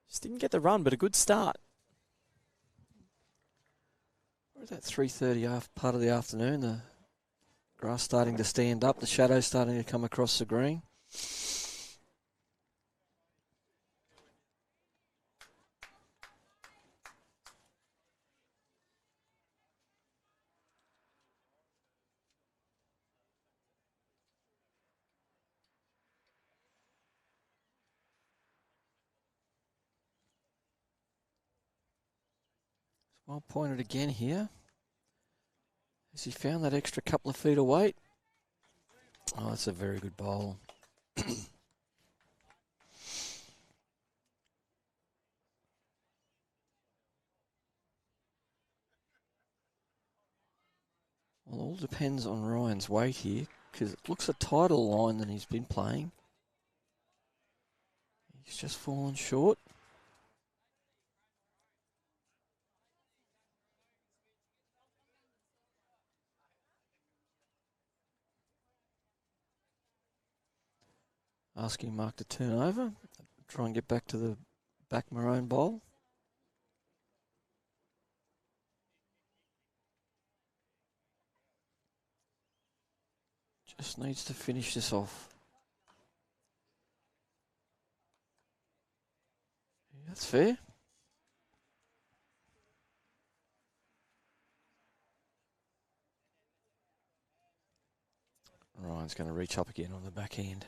Just didn't get the run, but a good start. Where's that 3:30 part of the afternoon? The grass starting to stand up, the shadows starting to come across the green. Well pointed again here. Has he found that extra couple of feet of weight? Oh, that's a very good bowl. Well, it all depends on Ryan's weight here, because it looks a tighter line than he's been playing. He's just fallen short. Asking Mark to turn over, try and get back to the back maroon bowl. Just needs to finish this off. Yeah, that's fair. Ryan's going to reach up again on the backhand.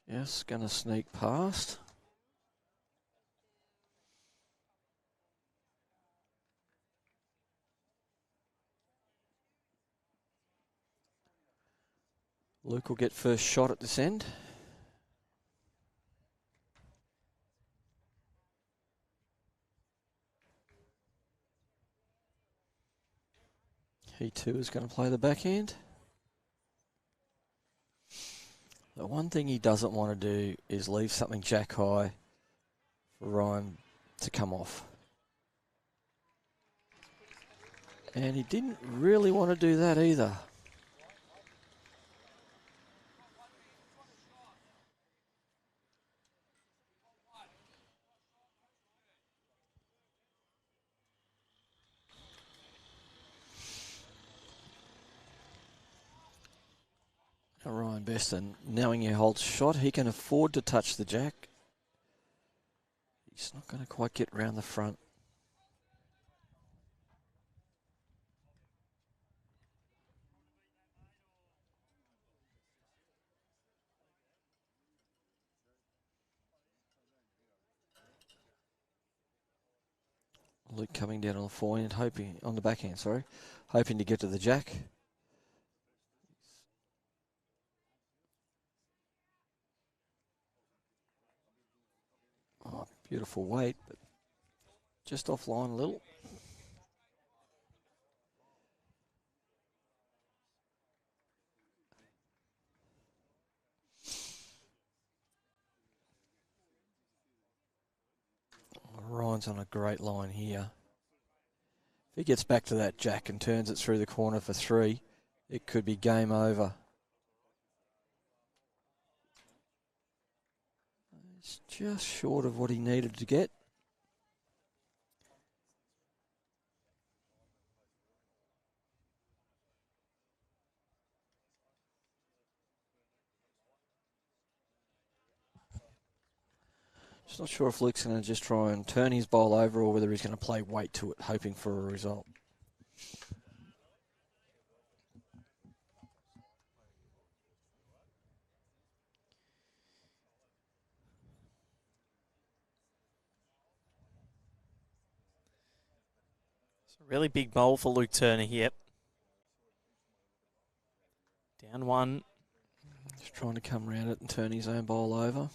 Just going to sneak past. Luke will get first shot at this end. He too is going to play the backhand. The one thing he doesn't want to do is leave something jack high for Ryan to come off. And he didn't really want to do that either. Ryan Bester, knowing he holds shot, he can afford to touch the jack. He's not going to quite get round the front. Luke coming down on the forehand, hoping on the backhand, sorry, hoping to get to the jack. Oh, beautiful weight, but just offline a little. Ryan's on a great line here. If he gets back to that jack and turns it through the corner for 3, it could be game over. It's just short of what he needed to get. Just not sure if Luke's going to just try and turn his bowl over or whether he's going to play weight to it, hoping for a result. It's a really big bowl for Luke Turner here. Down 1. Just trying to come around it and turn his own bowl over.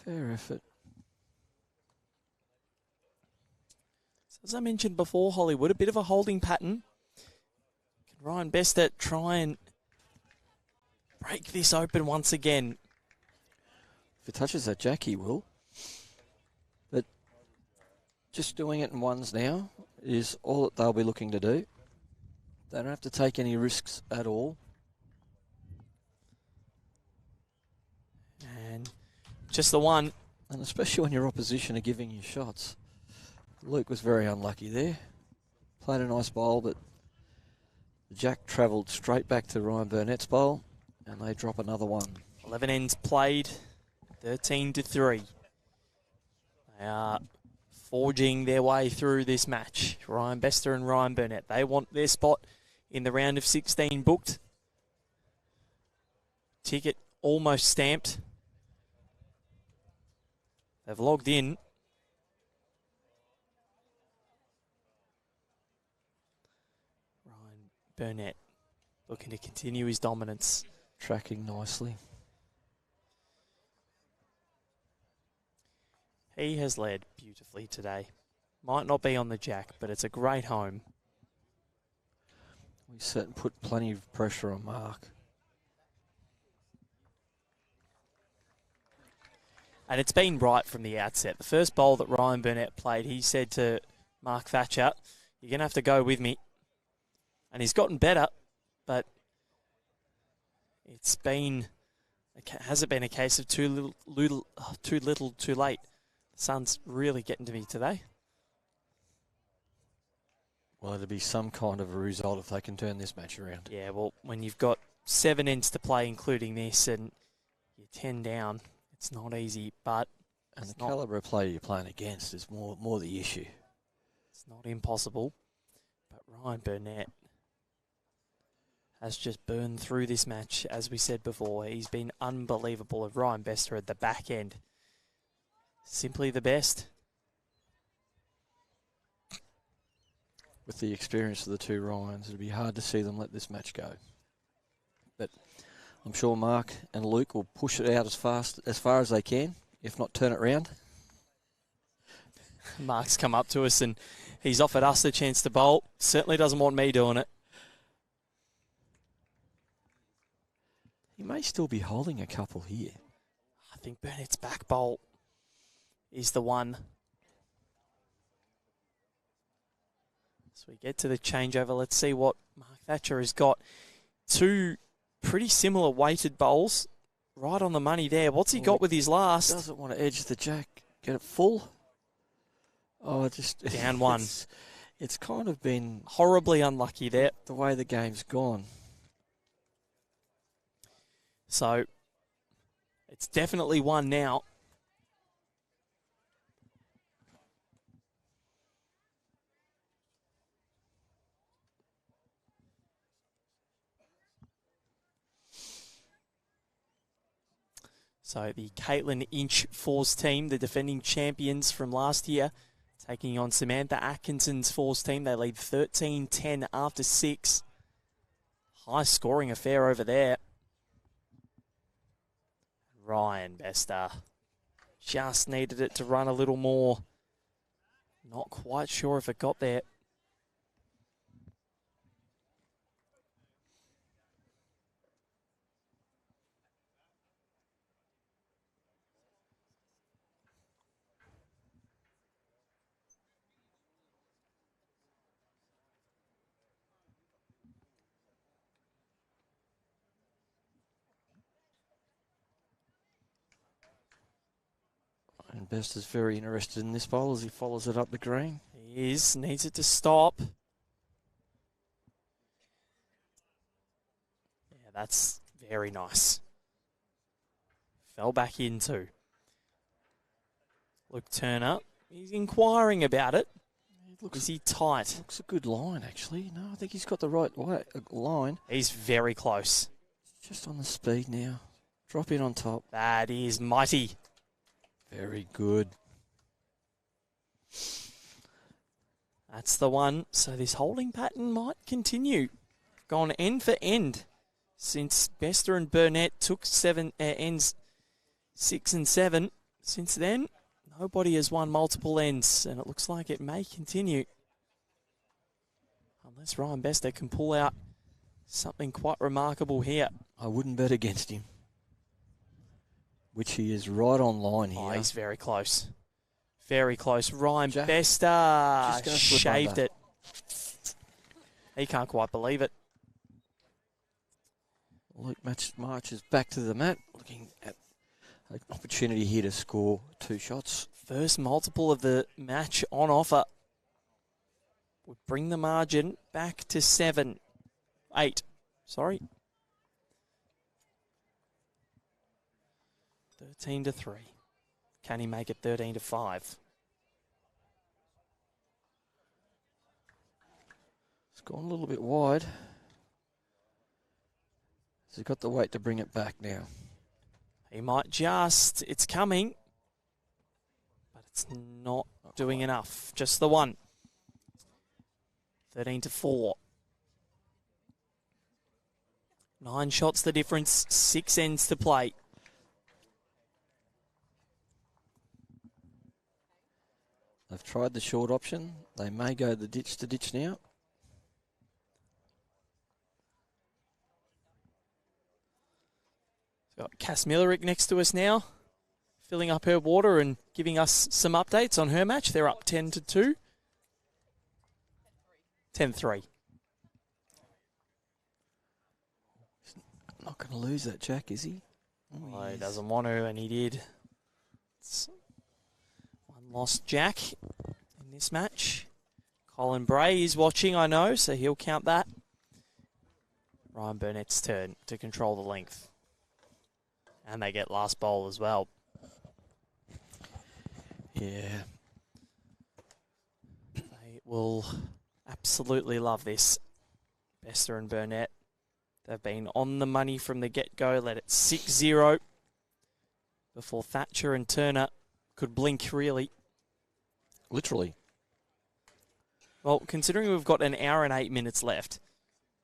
Fair effort. So as I mentioned before, Hollywood, a bit of a holding pattern. Can Ryan Bester try and break this open once again? If it touches that jack, he will. But just doing it in ones now is all that they'll be looking to do. They don't have to take any risks at all. And just the one. And especially when your opposition are giving you shots. Luke was very unlucky there. Played a nice bowl, but the jack travelled straight back to Ryan Burnett's bowl, and they drop another one. 11 ends played, 13-3. They are forging their way through this match. Ryan Bester and Ryan Burnett, they want their spot in the round of 16 booked. Ticket almost stamped. They've logged in. Ryan Burnett looking to continue his dominance. Tracking nicely. He has led beautifully today. Might not be on the jack, but it's a great home. We set and put plenty of pressure on Mark. And it's been right from the outset. The first bowl that Ryan Burnett played, he said to Mark Thatcher, "You're going to have to go with me." And he's gotten better, but has it been a case of too little, too late? The sun's really getting to me today. Well, it'll be some kind of a result if they can turn this match around. Yeah, well, when you've got 7 ends to play, including this, and you're 10 down, it's not easy, but... And the calibre of player you're playing against is more the issue. It's not impossible, but Ryan Burnett has just burned through this match, as we said before. He's been unbelievable. Of Ryan Bester at the back end. Simply the best. With the experience of the two Ryans, it'd be hard to see them let this match go. But I'm sure Mark and Luke will push it out as far as they can, if not turn it round. Mark's come up to us and he's offered us the chance to bowl. Certainly doesn't want me doing it. He may still be holding a couple here. I think Burnett's back bowl is the one. So we get to the changeover. Let's see what Mark Thatcher has got. 2 pretty similar weighted bowls. Right on the money there. What's he got with his last? Doesn't want to edge the jack. Get it full. Oh, just... Down 1. It's kind of been Horribly unlucky there. the way the game's gone. So it's definitely one now. So the Caitlin Inch Fours team, the defending champions from last year, taking on Samantha Atkinson's Fours team. They lead 13-10 after 6. High scoring affair over there. Ryan Bester just needed it to run a little more. Not quite sure if it got there. And Best is very interested in this bowl as he follows it up the green. He is, needs it to stop. Yeah, that's very nice. Fell back into. Luke Turner, he's inquiring about it. Is he tight? Looks a good line, actually. No, I think he's got the right line. He's very close. Just on the speed now. Drop in on top. That is mighty. Very good. That's the one. So this holding pattern might continue. Gone end for end since Bester and Burnett took ends 6 and 7. Since then, nobody has won multiple ends, and it looks like it may continue. Unless Ryan Bester can pull out something quite remarkable here. I wouldn't bet against him. Which he is right on line here. Oh, he's very close. Very close. Ryan Jack, Bester shaved it. He can't quite believe it. Luke marches back to the mat, looking at an opportunity here to score 2 shots. First multiple of the match on offer. Would bring the margin back to 8. Sorry. 13-3. Can he make it 13-5? It's gone a little bit wide. Has he got the weight to bring it back now? He might just. It's coming. But it's not doing enough. Just the one. 13-4. 9 shots the difference. 6 ends to play. They've tried the short option. They may go the ditch to ditch now. Got Cass Millerick next to us now, filling up her water and giving us some updates on her match. They're up 10-2. 10-3. Not going to lose that, Jack, is he? Oh, he doesn't want to, and he did. It's one lost Jack in this match. Colin Bray is watching, I know, so he'll count that. Ryan Burnett's turn to control the length. And they get last bowl as well. Yeah. They will absolutely love this. Bester and Burnett. They've been on the money from the get-go. Led it 6-0 before Thatcher and Turner could blink, really. Literally. Well, considering we've got an hour and 8 minutes left,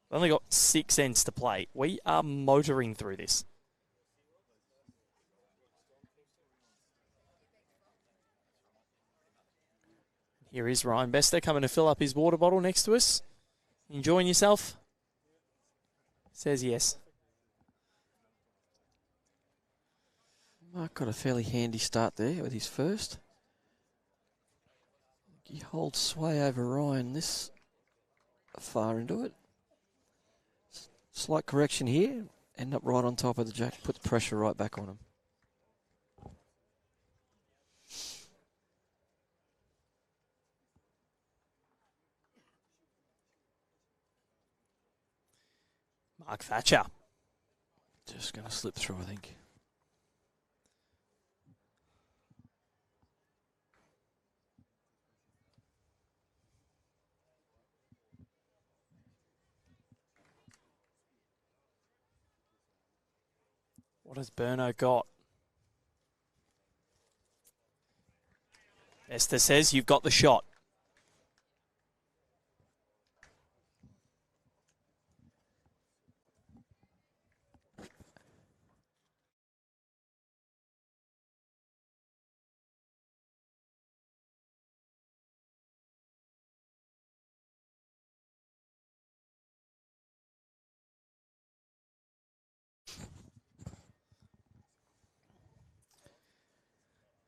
we've only got 6 ends to play. We are motoring through this. Here is Ryan Bester coming to fill up his water bottle next to us. Enjoying yourself? Says yes. Mark got a fairly handy start there with his first. He holds sway over Ryan this far into it. Slight correction here. End up right on top of the Jack. Puts pressure right back on him. Mark Thatcher. Just going to slip through, I think. What has Burnett got? Esther says, you've got the shot.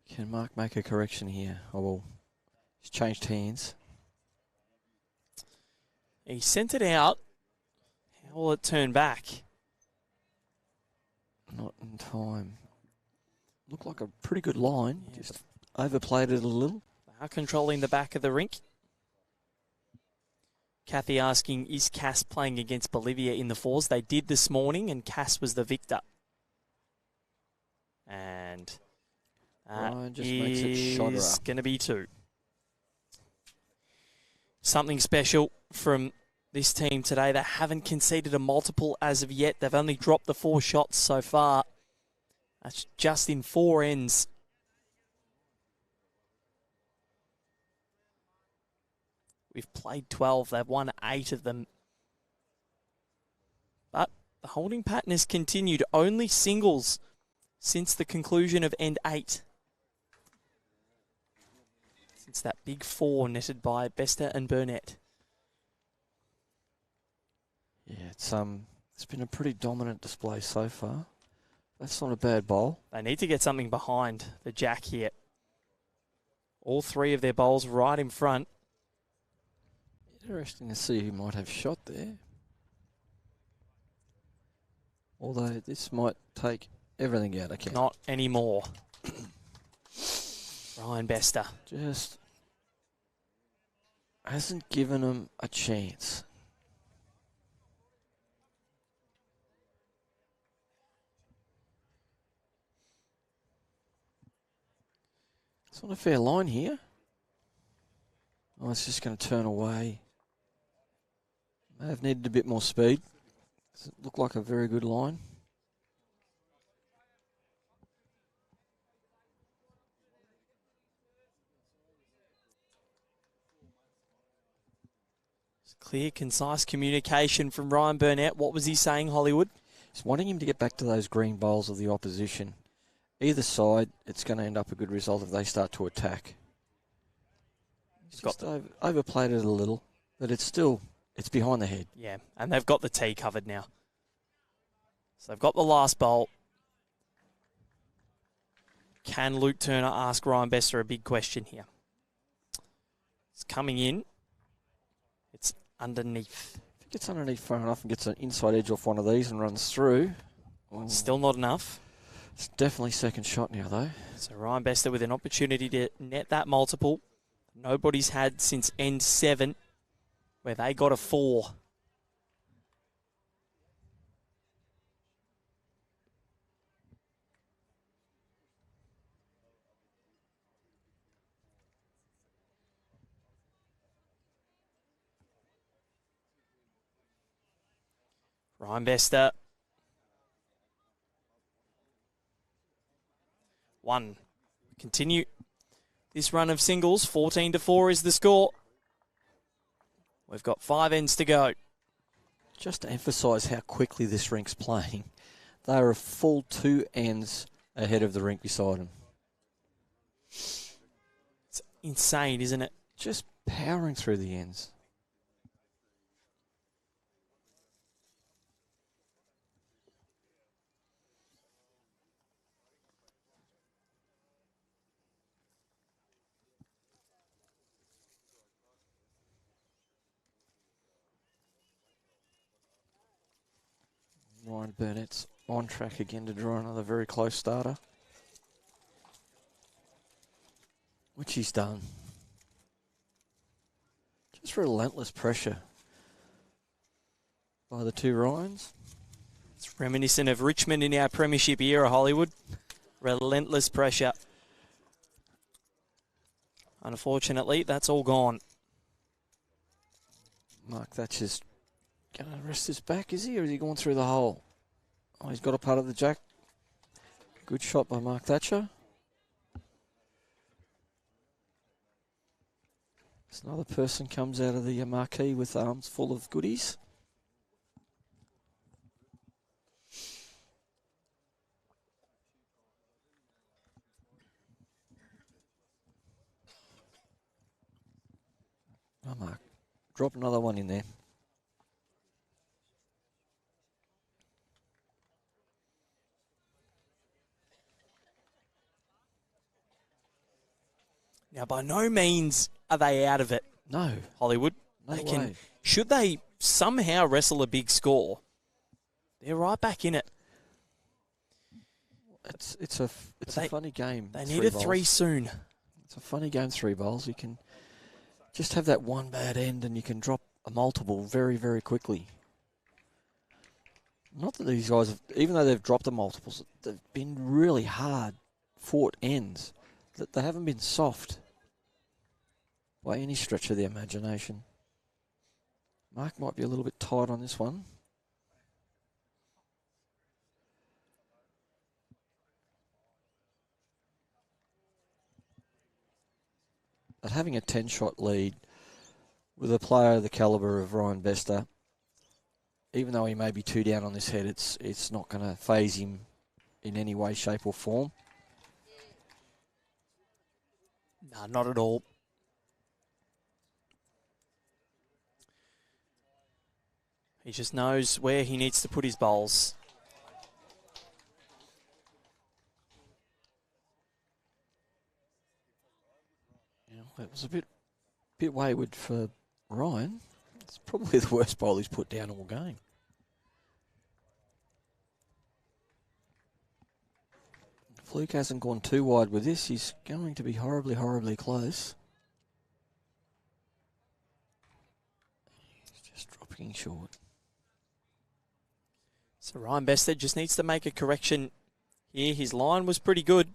Can Mark make a correction here? Oh, well, he's changed hands. He sent it out. How will it turn back? Not in time. Looked like a pretty good line. Yeah, Just overplayed it a little. they are controlling the back of the rink. Kathy asking, is Cass playing against Bolivia in the fours? They did this morning, and Cass was the victor. And Ryan just makes it shotter up. going to be 2. Something special from this team today. They haven't conceded a multiple as of yet. They've only dropped the 4 shots so far. That's just in 4 ends. We've played 12. They've won 8 of them. But the holding pattern has continued. Only singles since the conclusion of end 8. Since that big 4 netted by Bester and Burnett. Yeah, it's been a pretty dominant display so far. That's not a bad bowl. They need to get something behind the jack here. All 3 of their bowls right in front. Interesting to see who might have shot there. Although this might take everything out of account. Not anymore. Ryan Bester. Just hasn't given them a chance. It's not a fair line here. Oh, it's just going to turn away. May have needed a bit more speed. Does it look like a very good line? Clear, concise communication from Ryan Burnett. What was he saying, Hollywood? He's wanting him to get back to those green bowls of the opposition. Either side, it's going to end up a good result if they start to attack. He's just overplayed it a little, but it's behind the head. Yeah, and they've got the tee covered now. So they've got the last bowl. Can Luke Turner ask Ryan Bester a big question here? It's coming in. It's underneath. If he gets underneath far enough and gets an inside edge off one of these and runs through. Oh, still not enough. It's definitely second shot now, though. So Ryan Bester with an opportunity to net that multiple. Nobody's had since end 7, where they got a 4. Ryan Bester. 1. Continue this run of singles. 14-4 is the score. We've got 5 ends to go. Just to emphasise how quickly this rink's playing, they are a full 2 ends ahead of the rink beside them. It's insane, isn't it? Just powering through the ends. Ryan Burnett's on track again to draw another very close starter, which he's done. Just relentless pressure. by the two Ryans. It's reminiscent of Richmond in our premiership era, Hollywood. Relentless pressure. Unfortunately, that's all gone. Mark Thatcher's going to rest his back, is he? Or is he going through the hole? Oh, he's got a putt of the jack. Good shot by Mark Thatcher. There's another person comes out of the marquee with arms full of goodies. Oh, Mark, drop another one in there. Now, by no means are they out of it, No, Hollywood. no They way. should they somehow wrestle a big score, they're right back in it. It's a funny game. They need a bowls. 3 soon. It's a funny game, 3 bowls. You can just have that one bad end and you can drop a multiple very, very quickly. Not that these guys, even though they've dropped the multiples, they've been really hard fought ends. That they haven't been soft by any stretch of the imagination. Mark might be a little bit tight on this one. But having a 10-shot lead with a player of the calibre of Ryan Bester, even though he may be 2 down on this head, it's not going to faze him in any way, shape or form. No, not at all. He just knows where he needs to put his bowls. Yeah, that was a bit wayward for Ryan. It's probably the worst bowl he's put down all game. Fluke hasn't gone too wide with this. He's going to be horribly, horribly close. He's just dropping short. So Ryan Bested just needs to make a correction here. His line was pretty good.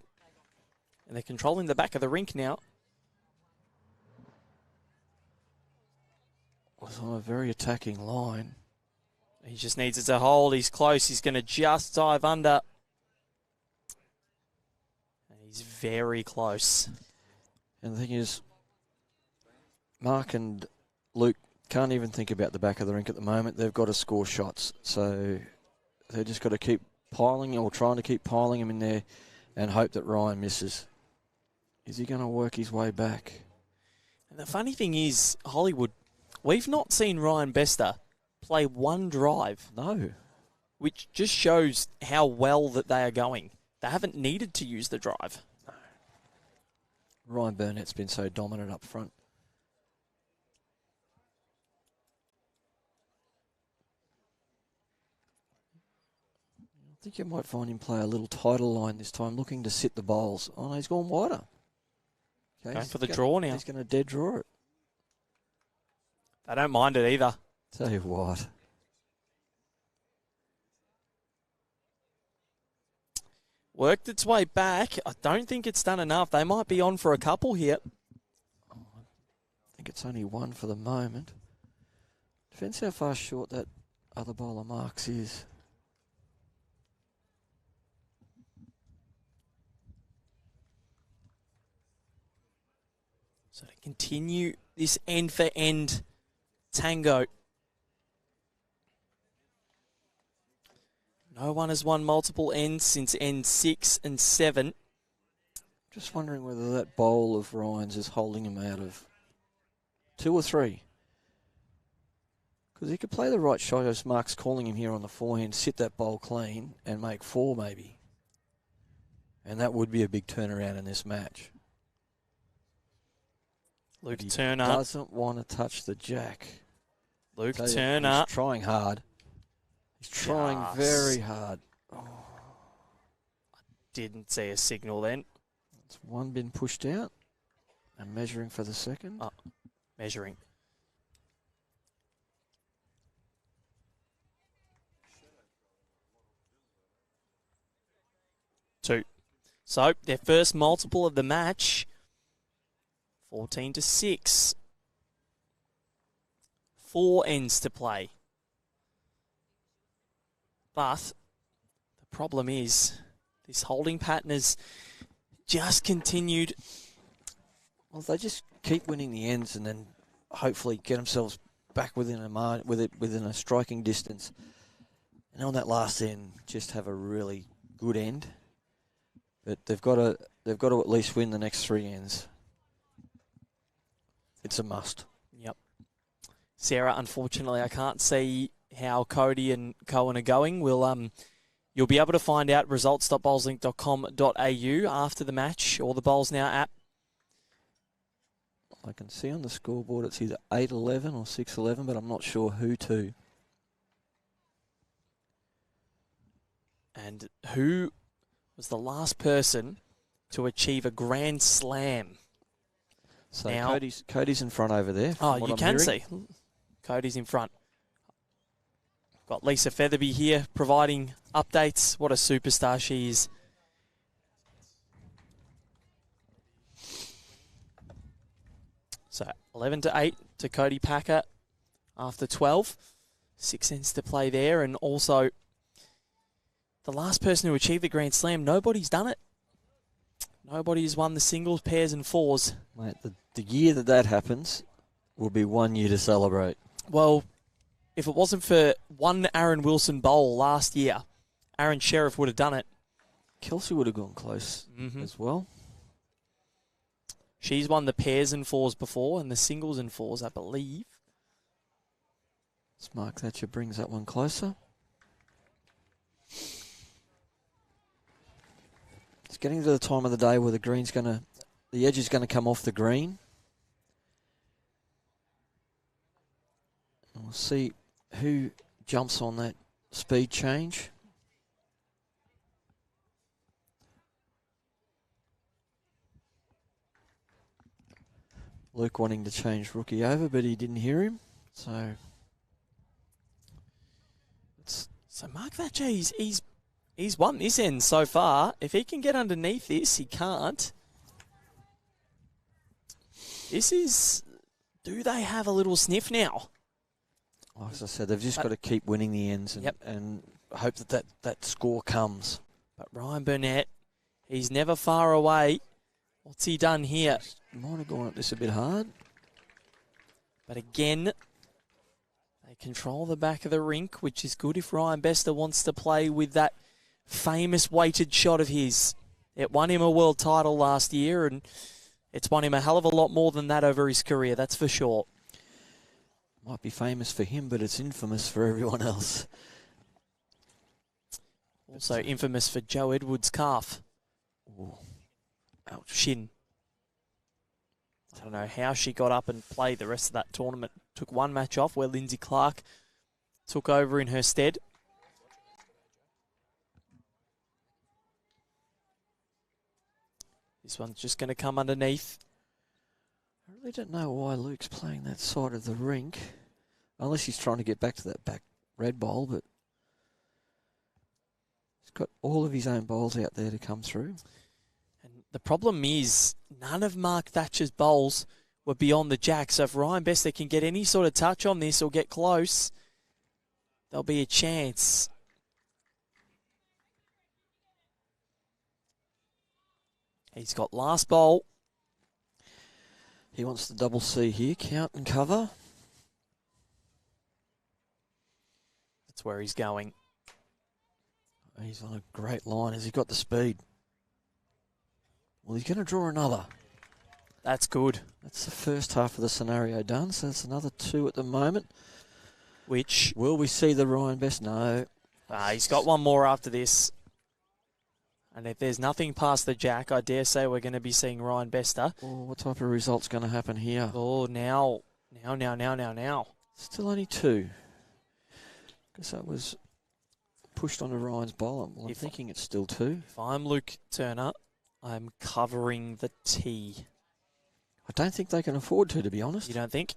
And they're controlling the back of the rink now. Was on a very attacking line. He just needs it to hold. He's close. He's going to just dive under. And he's very close. And the thing is, Mark and Luke can't even think about the back of the rink at the moment. They've got to score shots. So they've just got to keep piling or trying to keep piling him in there and hope that Ryan misses. Is he going to work his way back? And the funny thing is, Hollywood, we've not seen Ryan Bester play one drive. No. Which just shows how well that they are going. They haven't needed to use the drive. No. Ryan Burnett's been so dominant up front. I think you might find him play a little tighter line this time, looking to sit the bowls. Oh, no, he's gone wider. Okay, Going for the draw now. He's going to dead draw it. They don't mind it either. Tell you what. Worked its way back. I don't think it's done enough. They might be on for a couple here. Oh, I think it's only one for the moment. Depends how far short that other bowler Marks is. So to continue this end-for-end tango. No one has won multiple ends since end 6 and 7. Just wondering whether that bowl of Ryan's is holding him out of 2 or 3. Because he could play the right shot as Mark's calling him here on the forehand, sit that bowl clean and make 4 maybe. And that would be a big turnaround in this match. Luke He Turner. doesn't want to touch the jack. Luke Tell you, Turner. he's trying hard. He's trying Yes. very hard. Oh, Didn't see a signal then. it's one been pushed out and measuring for the second. Oh, measuring. So their first multiple of the match, 14-6. 4 ends to play. But the problem is this holding pattern has just continued. Well, they just keep winning the ends and then hopefully get themselves back within a striking distance. And on that last end, just have a really good end. But they've got to at least win the next 3 ends. It's a must. Yep. Sarah, unfortunately, I can't see how Cody and Cohen are going. You'll be able to find out results.bowlslink.com.au after the match or the Bowls Now app. I can see on the scoreboard it's either 8-11 or 6-11, but I'm not sure who to. And who was the last person to achieve a Grand Slam? So now, Cody's in front over there. Oh, you can see. Cody's in front. Got Lisa Featherby here providing updates. What a superstar she is. So 11-8 to Cody Packer after 12. 6 ends to play there. And also, the last person who achieved the Grand Slam, nobody's done it. Nobody's won the singles, pairs and fours. Mate, the year that happens will be 1 year to celebrate. Well, if it wasn't for one Aaron Wilson bowl last year, Aaron Sheriff would have done it. Kelsey would have gone close as well. She's won the pairs and fours before and the singles and fours, I believe. Mark Thatcher brings that one closer. It's getting to the time of the day where the edge is going to come off the green. And we'll see who jumps on that speed change. Luke wanting to change Rookie over, but he didn't hear him. So Mark Thatcher, he's won this end so far. If he can get underneath this, he can't. Do they have a little sniff now? Like as I said, they've just got to keep winning the ends and hope that score comes. But Ryan Burnett, he's never far away. What's he done here? Might have gone at this a bit hard. But again, they control the back of the rink, which is good if Ryan Bester wants to play with that famous weighted shot of his. It won him a world title last year, and it's won him a hell of a lot more than that over his career, that's for sure. Might be famous for him, but it's infamous for everyone else. Also infamous for Joe Edwards' calf. Ooh. Ouch. Shin. I don't know how she got up and played the rest of that tournament. Took one match off where Lindsay Clark took over in her stead. This one's just going to come underneath. I really don't know why Luke's playing that side of the rink. Unless he's trying to get back to that back red bowl, but he's got all of his own bowls out there to come through. And the problem is, none of Mark Thatcher's bowls were beyond the jack. So if Ryan Bester can get any sort of touch on this or get close, there'll be a chance. He's got last bowl. He wants the double C here, count and cover. That's where he's going. He's on a great line. Has he got the speed? Well, he's going to draw another. That's good. That's the first half of the scenario done, so that's another 2 at the moment. Which? Will we see the Ryan Best? No. He's got one more after this. And if there's nothing past the jack, I dare say we're going to be seeing Ryan Bester. Oh, what type of result's going to happen here? Oh, now. Still only 2. Guess that was pushed onto Ryan's bowl. Well, I'm thinking it's still 2. If I'm Luke Turner, I'm covering the tee. I don't think they can afford to be honest. You don't think?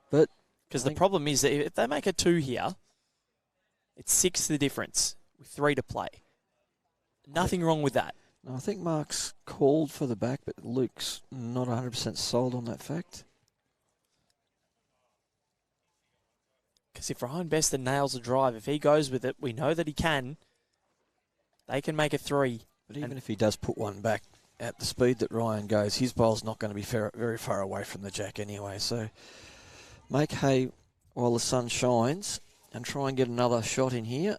But because the problem is that if they make a 2 here, it's 6 the difference with 3 to play. Nothing wrong with that. I think Mark's called for the back, but Luke's not 100% sold on that fact. Because if Ryan Bester nails a drive, if he goes with it, we know that he can. They can make a 3. But even if he does put one back at the speed that Ryan goes, his bowl's not going to be very far away from the jack anyway. So make hay while the sun shines and try and get another shot in here,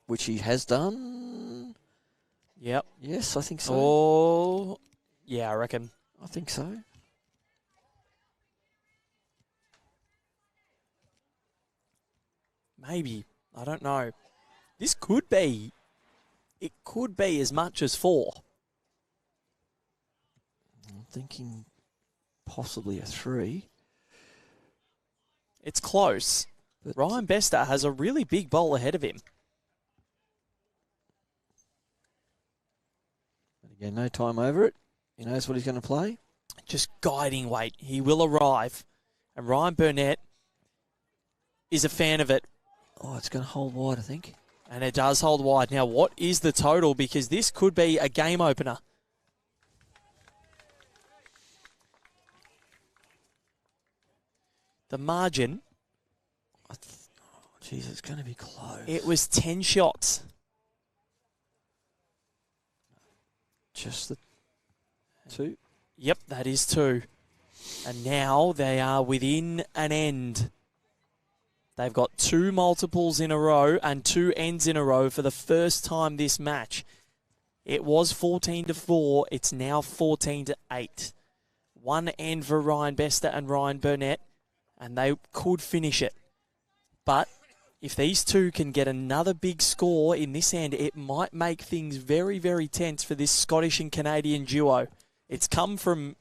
which he has done. Yep. Yes, I think so. Oh, yeah, I reckon. I think so. Maybe. I don't know. This could be. It could be as much as 4. I'm thinking possibly a 3. It's close. But Ryan Bester has a really big bowl ahead of him. But again, no time over it. He knows what he's going to play. Just guiding weight. He will arrive. And Ryan Burnett is a fan of it. Oh, it's going to hold wide, I think. And it does hold wide. Now, what is the total? Because this could be a game opener. The margin. Jeez, it's going to be close. It was 10 shots. Just the 2? Yep, that is 2. And now they are within an end. They've got 2 multiples in a row and 2 ends in a row for the first time this match. It was 14-4. It's now 14-8. 1 end for Ryan Bester and Ryan Burnett, and they could finish it. But if these two can get another big score in this end, it might make things very, very tense for this Scottish and Canadian duo. It's come from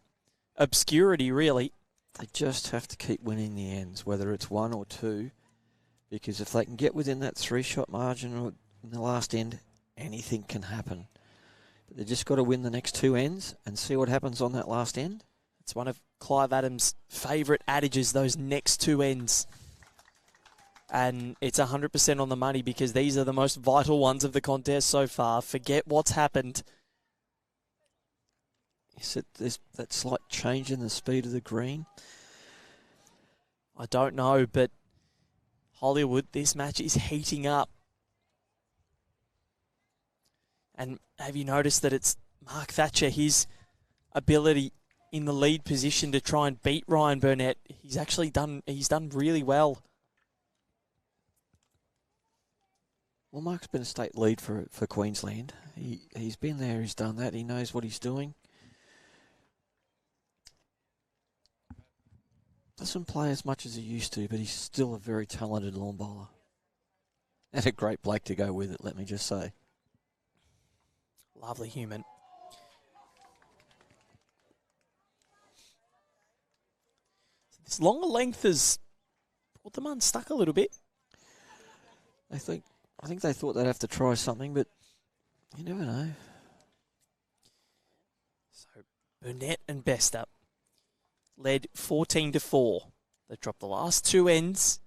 obscurity, really. They just have to keep winning the ends, whether it's 1 or 2, because if they can get within that 3-shot margin or in the last end, anything can happen. But they've just got to win the next 2 ends and see what happens on that last end. It's one of Clive Adams' favourite adages, those next 2 ends. And it's 100% on the money because these are the most vital ones of the contest so far. Forget what's happened. You said there's that slight change in the speed of the green. I don't know, but Hollywood, this match is heating up. And have you noticed that it's Mark Thatcher, his ability in the lead position to try and beat Ryan Burnett? He's done really well. Well, Mark's been a state lead for Queensland. He's been there, he's done that, he knows what he's doing. Doesn't play as much as he used to, but he's still a very talented lawn bowler. And a great bloke to go with it, let me just say. Lovely human. This longer length has brought them unstuck a little bit. I think they thought they'd have to try something, but you never know. So Burnett and Bester led 14-4. They dropped the last 2 ends.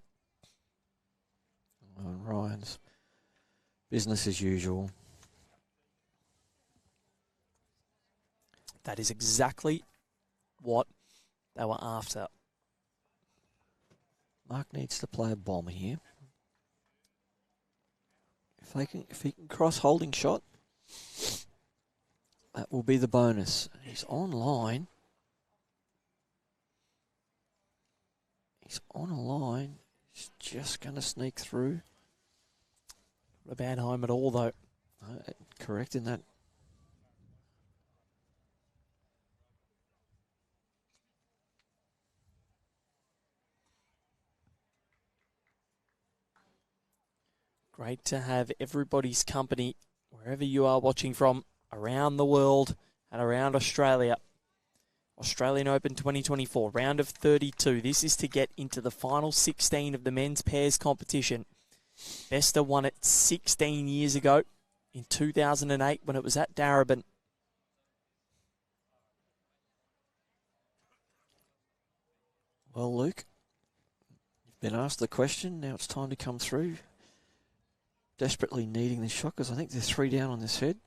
Oh, Ryan's business as usual. That is exactly what they were after. Mark needs to play a bomb here. If he can cross holding shot, that will be the bonus. He's on line. He's on a line. He's just going to sneak through. Not a bad home at all, though. Correct in that. Great to have everybody's company wherever you are watching from around the world and around Australia. Australian Open 2024, round of 32. This is to get into the final 16 of the men's pairs competition. Bester won it 16 years ago in 2008 when it was at Darebin. Well, Luke, you've been asked the question. Now it's time to come through. Desperately needing this shot because I think they're 3 down on this head.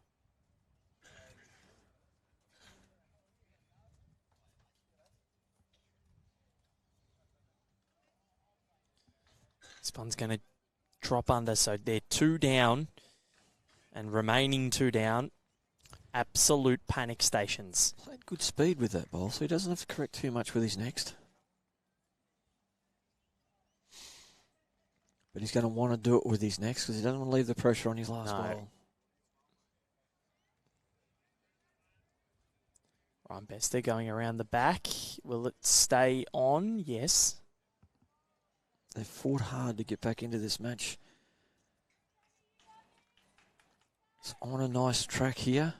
This one's going to drop under, so they're 2 down and remaining 2 down. Absolute panic stations. Played good speed with that ball, so he doesn't have to correct too much with his next. But he's going to want to do it with his next because he doesn't want to leave the pressure on his last ball. Ryan Bester going around the back. Will it stay on? Yes. They've fought hard to get back into this match. It's on a nice track here.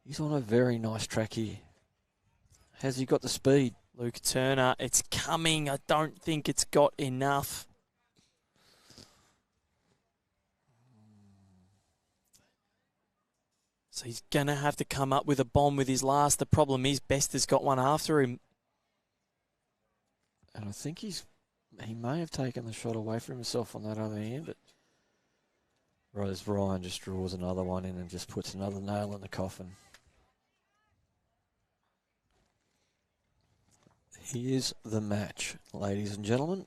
He's on a very nice track here. Has he got the speed? Luke Turner, it's coming. I don't think it's got enough. So he's going to have to come up with a bomb with his last. The problem is Bester's got one after him. And I think he may have taken the shot away from himself on that other hand, but Ryan just draws another one in and just puts another nail in the coffin. Here's the match, ladies and gentlemen.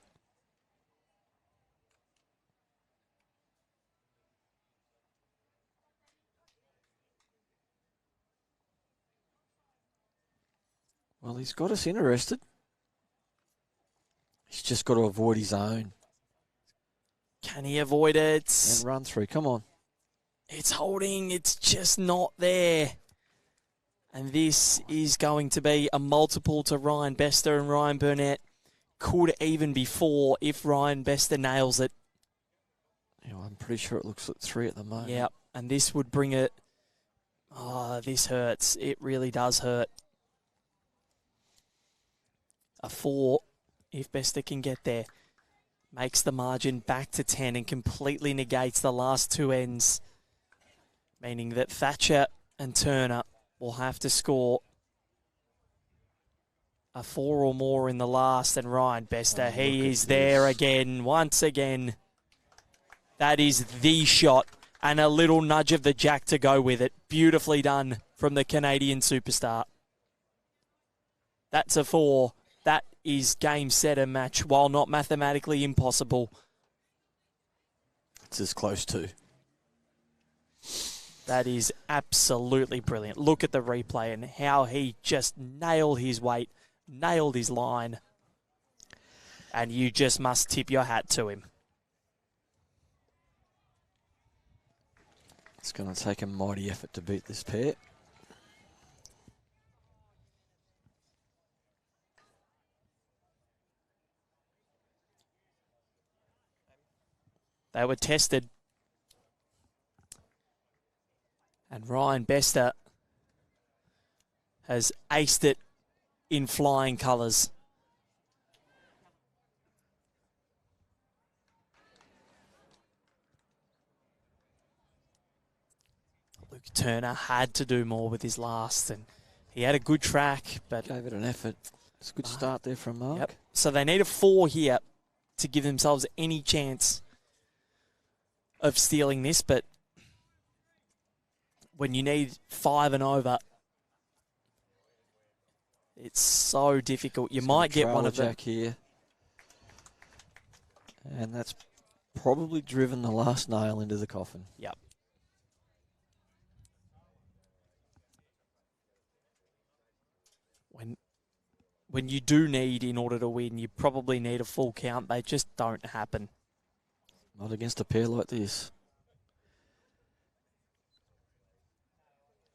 Well, he's got us interested. He's just got to avoid his own. Can he avoid it? And run through, come on. It's holding, it's just not there. And this is going to be a multiple to Ryan Bester, and Ryan Burnett could even be 4 if Ryan Bester nails it. Yeah, I'm pretty sure it looks like 3 at the moment. Yeah, and this would bring it... Oh, this hurts. It really does hurt. A 4, if Bester can get there, makes the margin back to 10 and completely negates the last 2 ends, meaning that Thatcher and Turner will have to score a 4 or more in the last, and Ryan Bester, he is there again, once again. That is the shot, and a little nudge of the jack to go with it. Beautifully done from the Canadian superstar. That's a 4. That is game, set, and match, while not mathematically impossible. It's as close to. That is absolutely brilliant. Look at the replay and how he just nailed his weight, nailed his line. And you just must tip your hat to him. It's going to take a mighty effort to beat this pair. They were tested. And Ryan Bester has aced it in flying colours. Luke Turner had to do more with his last, and he had a good track, but gave it an effort. It's a good start there from Mark. Yep. So they need a 4 here to give themselves any chance of stealing this, but when you need 5 and over, it's so difficult. You might get one of them. Jack here. And that's probably driven the last nail into the coffin. Yep. When you do need, in order to win, you probably need a full count. They just don't happen. Not against a pair like this.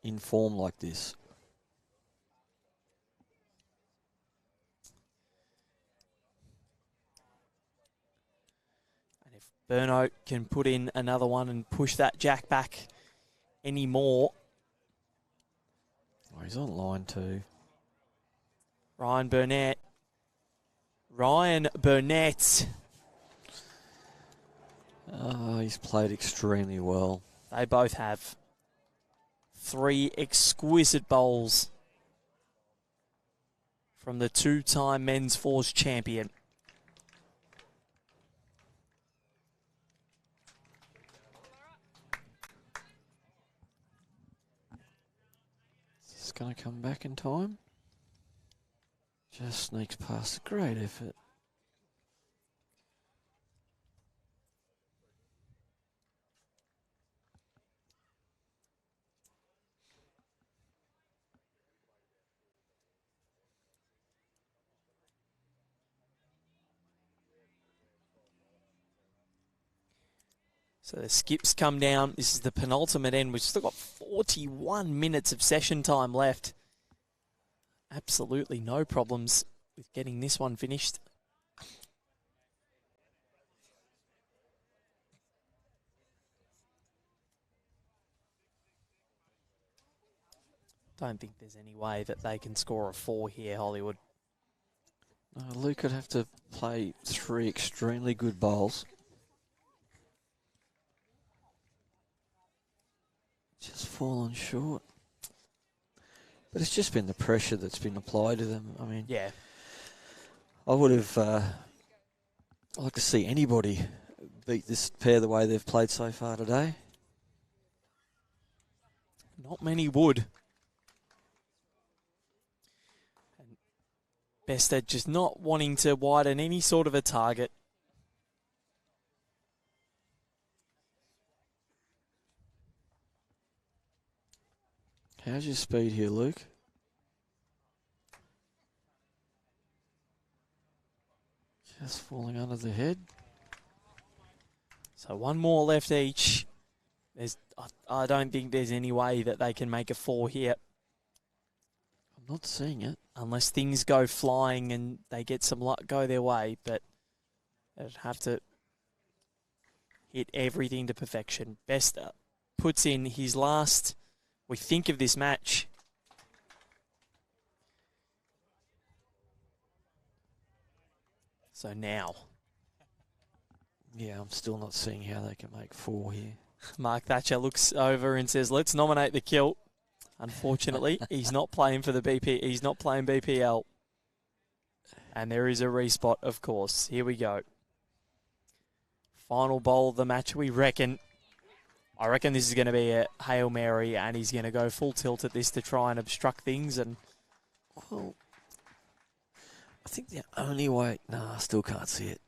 In form like this. And if Burnett can put in another one and push that jack back any more. Oh, he's on line 2. Ryan Burnett. Ryan Burnett. Oh, he's played extremely well. They both have 3 exquisite bowls from the 2-time men's fours champion. Is this going to come back in time? Just sneaks past. Great effort. So the skips come down. This is the penultimate end. We've still got 41 minutes of session time left. Absolutely no problems with getting this one finished. Don't think there's any way that they can score a 4 here, Hollywood. Luke would have to play 3 extremely good bowls. Just fallen short. But it's just been the pressure that's been applied to them. I mean, yeah, I would have liked to see anybody beat this pair the way they've played so far today. Not many would. And Bester just not wanting to widen any sort of a target. How's your speed here, Luke? Just falling under the head. So one more left each. I don't think there's any way that they can make a 4 here. I'm not seeing it. Unless things go flying and they get some luck go their way, but they'd have to hit everything to perfection. Bester puts in his last, we think, of this match. So now. Yeah, I'm still not seeing how they can make 4 here. Mark Thatcher looks over and says, let's nominate the kilt. Unfortunately, he's not playing for the BP. He's not playing BPL. And there is a respot, of course. Here we go. Final bowl of the match, we reckon. I reckon this is going to be a Hail Mary, and he's going to go full tilt at this to try and obstruct things. And well, I think the only way... No, I still can't see it.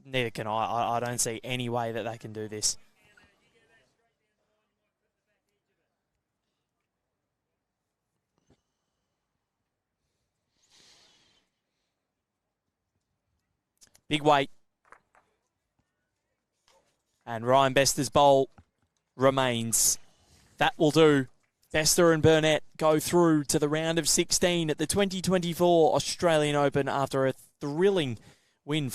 Neither can I. I don't see any way that they can do this. Big weight. And Ryan Bester's bowl remains. That will do. Bester and Burnett go through to the round of 16 at the 2024 Australian Open after a thrilling win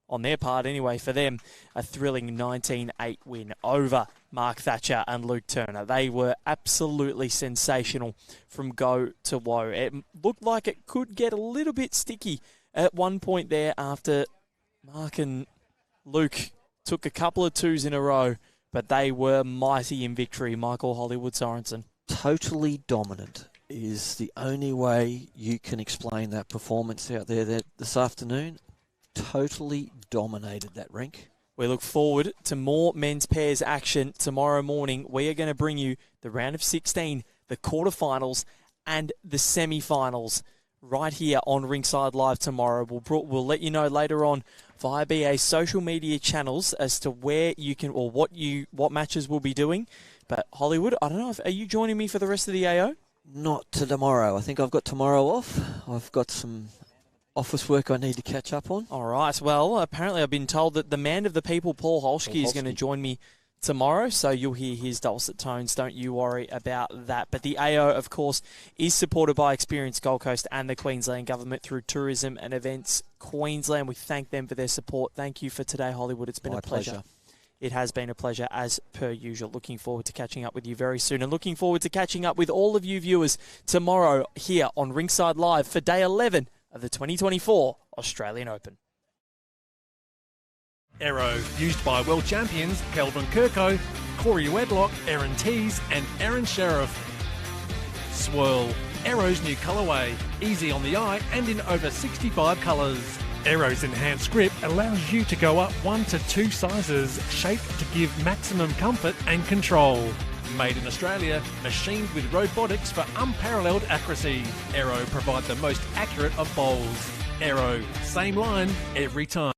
on their part anyway, for them, a thrilling 19-8 win over Mark Thatcher and Luke Turner. They were absolutely sensational from go to woe. It looked like it could get a little bit sticky at one point there after Mark and Luke took a couple of 2s in a row, but they were mighty in victory. Michael Hollywood Sorensen. Totally dominant is the only way you can explain that performance out there this afternoon. Totally dominated that rink. We look forward to more men's pairs action tomorrow morning. We are going to bring you the round of 16, the quarterfinals, and the semi-finals right here on Rinkside Live tomorrow. We'll let you know later on via BA social media channels as to where you can, or what matches we'll be doing. But Hollywood, I don't know, are you joining me for the rest of the AO? Not to tomorrow. I think I've got tomorrow off. I've got some office work I need to catch up on. All right. Well, apparently I've been told that the man of the people, Paul Holschke, is going to join me tomorrow, so you'll hear his dulcet tones. Don't you worry about that. But the AO, of course, is supported by Experience Gold Coast and the Queensland Government through Tourism and Events Queensland. We thank them for their support. Thank you for today, Hollywood. It's been a pleasure. It has been a pleasure, as per usual. Looking forward to catching up with you very soon, and looking forward to catching up with all of you viewers tomorrow here on Rinkside Live for day 11 of the 2024 Australian Open. Aero, used by world champions Kelvin Kirko, Corey Wedlock, Aaron Tees and Aaron Sheriff. Swirl, Aero's new colourway, easy on the eye and in over 65 colours. Aero's enhanced grip allows you to go up 1 to 2 sizes, shaped to give maximum comfort and control. Made in Australia, machined with robotics for unparalleled accuracy. Aero provide the most accurate of bowls. Aero, same line, every time.